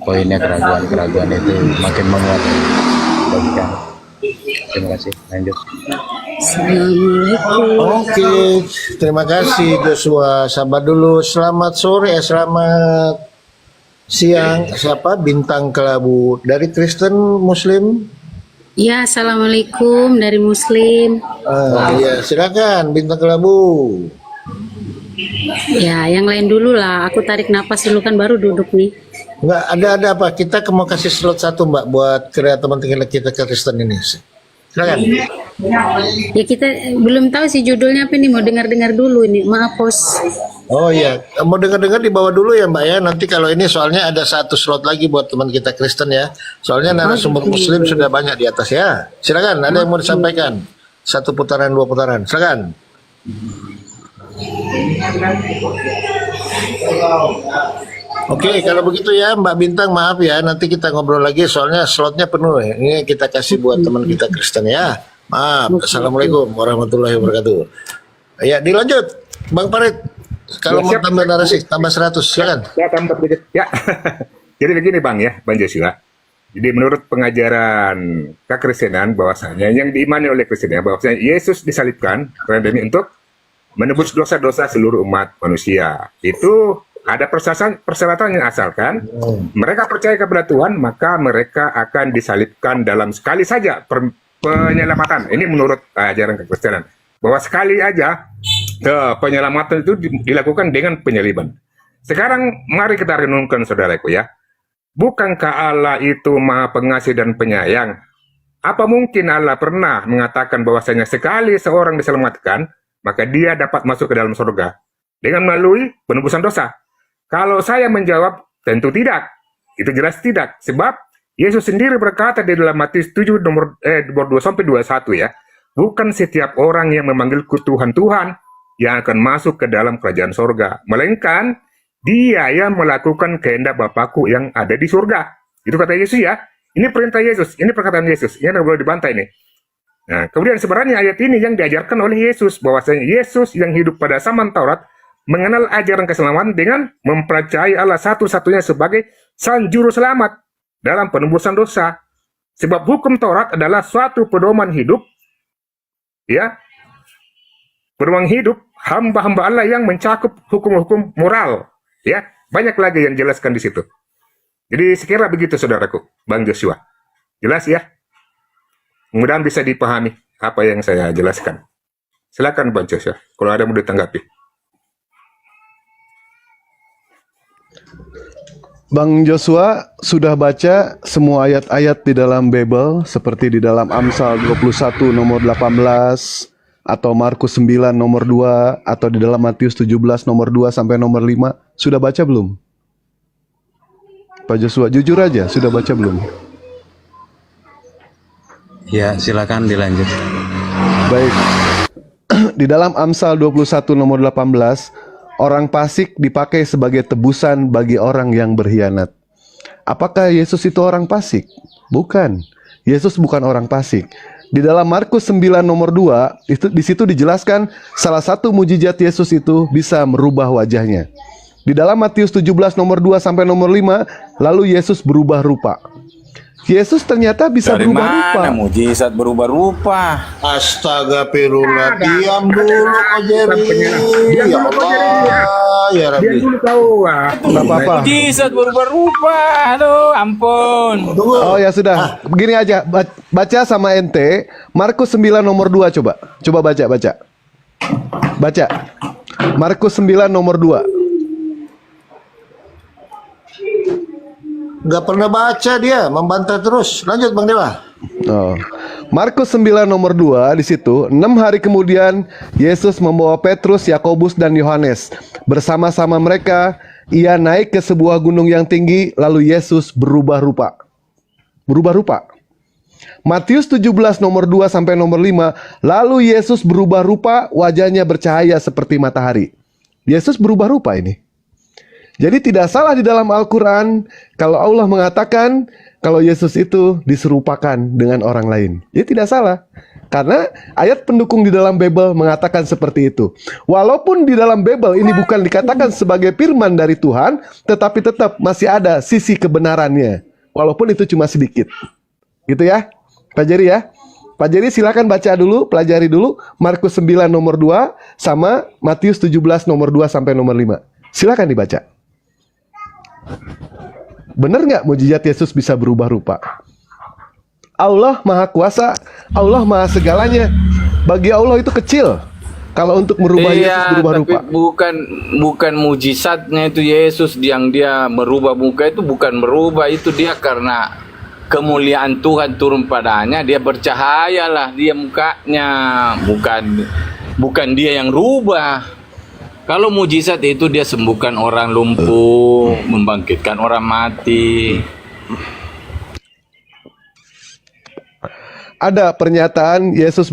S3: poinnya keraguan itu makin menguat bagi kami. Terima kasih, lanjut.
S5: Oke, terima kasih Joshua. Sabar dulu. Selamat sore, selamat siang. Siapa? Bintang Kelabu dari Kristen Muslim.
S12: Ya, assalamualaikum dari Muslim.
S5: Ya, silakan Bintang Kelabu.
S12: Ya, yang lain dulu lah. Aku tarik napas dulu kan baru duduk nih.
S5: Enggak ada apa. Kita mau kasih slot 1 Mbak buat teman-teman kita Kristen ini. Silakan.
S12: Ya kita belum tahu sih judulnya apa nih. Mau dengar-dengar dulu ini. Maaf bos.
S5: Oh iya, mau dengar-dengar di bawah dulu ya Mbak ya. Nanti kalau ini soalnya ada 1 slot lagi buat teman kita Kristen ya. Soalnya narasumber Muslim sudah banyak di atas ya. Silakan, ada yang mau disampaikan? 1 putaran, 2 putaran. Silakan. Oke, kalau begitu ya Mbak Bintang, maaf ya, nanti kita ngobrol lagi soalnya slotnya penuh ya. Ini kita kasih buat teman kita Kristen ya. Maaf. Assalamualaikum warahmatullahi wabarakatuh. Ya, dilanjut Bang Farid. Kalau mau tambah narasi, tambah 100, silakan.
S9: Ya, tambah sedikit. Ya. Jadi begini Bang ya, Bang Joshua. Jadi menurut pengajaran kekristenan bahwasanya yang diimani oleh Kristen bahwasanya Yesus disalibkan karena demi untuk menebus dosa-dosa seluruh umat manusia. Itu ada persyaratan yang asalkan mereka percaya kepada Tuhan, maka mereka akan disalibkan dalam sekali saja penyelamatan. Ini menurut ajaran kekristenan. Bahwa sekali aja penyelamatan itu dilakukan dengan penyaliban. Sekarang mari kita renungkan saudaraku ya. Bukankah Allah itu Maha Pengasih dan Penyayang? Apa mungkin Allah pernah mengatakan bahwasanya sekali seorang diselamatkan, maka dia dapat masuk ke dalam surga dengan melalui penebusan dosa? Kalau saya menjawab, tentu tidak. Itu jelas tidak. Sebab Yesus sendiri berkata di dalam Matius 7 nomor 2-21 ya, bukan setiap orang yang memanggilku Tuhan, Tuhan yang akan masuk ke dalam kerajaan surga, melainkan dia yang melakukan kehendak Bapakku yang ada di surga. Itu kata Yesus ya. Ini perintah Yesus, ini perkataan Yesus. Ini tidak boleh dibantah ini. Nah, kemudian sebenarnya ayat ini yang diajarkan oleh Yesus, bahwasanya Yesus yang hidup pada zaman Taurat mengenal ajaran keselamatan dengan mempercayai Allah satu-satunya sebagai Sang Juru Selamat dalam penebusan dosa. Sebab hukum Taurat adalah suatu pedoman hidup, ya, pedoman hidup hamba-hamba Allah yang mencakup hukum-hukum moral. Ya, banyak lagi yang jelaskan di situ. Jadi sekira begitu saudaraku, Bang Joshua. Jelas ya? Mudah-mudahan bisa dipahami apa yang saya jelaskan. Silakan Bang Joshua, kalau ada mau ditanggapi.
S8: Bang Joshua sudah baca semua ayat-ayat di dalam Bible seperti di dalam Amsal 21 nomor 18 atau Markus 9 nomor 2 atau di dalam Matius 17 nomor 2 sampai nomor 5. Sudah baca belum? Pak Joshua, jujur aja, sudah baca belum?
S3: Ya, silakan dilanjut.
S8: Baik. Di dalam Amsal 21 nomor 18, orang fasik dipakai sebagai tebusan bagi orang yang berkhianat. Apakah Yesus itu orang fasik? Bukan. Yesus bukan orang fasik. Di dalam Markus 9 nomor 2, di situ dijelaskan salah satu mujizat Yesus itu bisa merubah wajahnya. Di dalam Matius 17 nomor 2 sampai nomor 5, lalu Yesus berubah rupa. Yesus ternyata bisa
S13: Dari
S8: berubah rupa.
S13: mana mujizat berubah rupa?
S5: Astaga Pirula, diam dulu Ko Jerry. Ya Allah, ya Rabbi.
S13: Diam dulu kau.
S8: Nggak apa-apa.
S13: Mujizat berubah rupa. Aduh, ampun.
S8: Oh ya sudah, begini aja, baca sama ente Markus 9 nomor 2 coba. Coba baca. Baca. Markus 9 nomor 2.
S5: Nggak pernah baca dia, membantah terus. Lanjut Bang Dewa.
S8: Oh. Markus 9 nomor 2 di situ, 6 hari kemudian Yesus membawa Petrus, Yakobus dan Yohanes. Bersama-sama mereka, ia naik ke sebuah gunung yang tinggi, lalu Yesus berubah rupa. Berubah rupa. Matius 17 nomor 2 sampai nomor 5, lalu Yesus berubah rupa, wajahnya bercahaya seperti matahari. Yesus berubah rupa ini. Jadi tidak salah di dalam Al-Quran kalau Allah mengatakan kalau Yesus itu diserupakan dengan orang lain. Ya tidak salah. Karena ayat pendukung di dalam Bible mengatakan seperti itu. Walaupun di dalam Bible ini bukan dikatakan sebagai firman dari Tuhan, tetapi tetap masih ada sisi kebenarannya. Walaupun itu cuma sedikit. Gitu ya, Pak Jerry ya. Pak Jerry silakan baca dulu, pelajari dulu Markus 9 nomor 2 sama Matius 17 nomor 2 sampai nomor 5. Silakan dibaca. Benar nggak mujizat Yesus bisa berubah rupa? Allah Maha Kuasa, Allah Maha Segalanya. Bagi Allah itu kecil kalau untuk merubah Yesus berubah
S13: tapi
S8: rupa.
S13: bukan mujizatnya itu Yesus yang dia merubah muka itu bukan merubah, itu dia karena kemuliaan Tuhan turun padanya, dia bercahaya lah dia mukanya, bukan dia yang rubah. Kalau mujizat itu dia sembuhkan orang lumpuh, membangkitkan orang mati.
S8: Ada pernyataan Yesus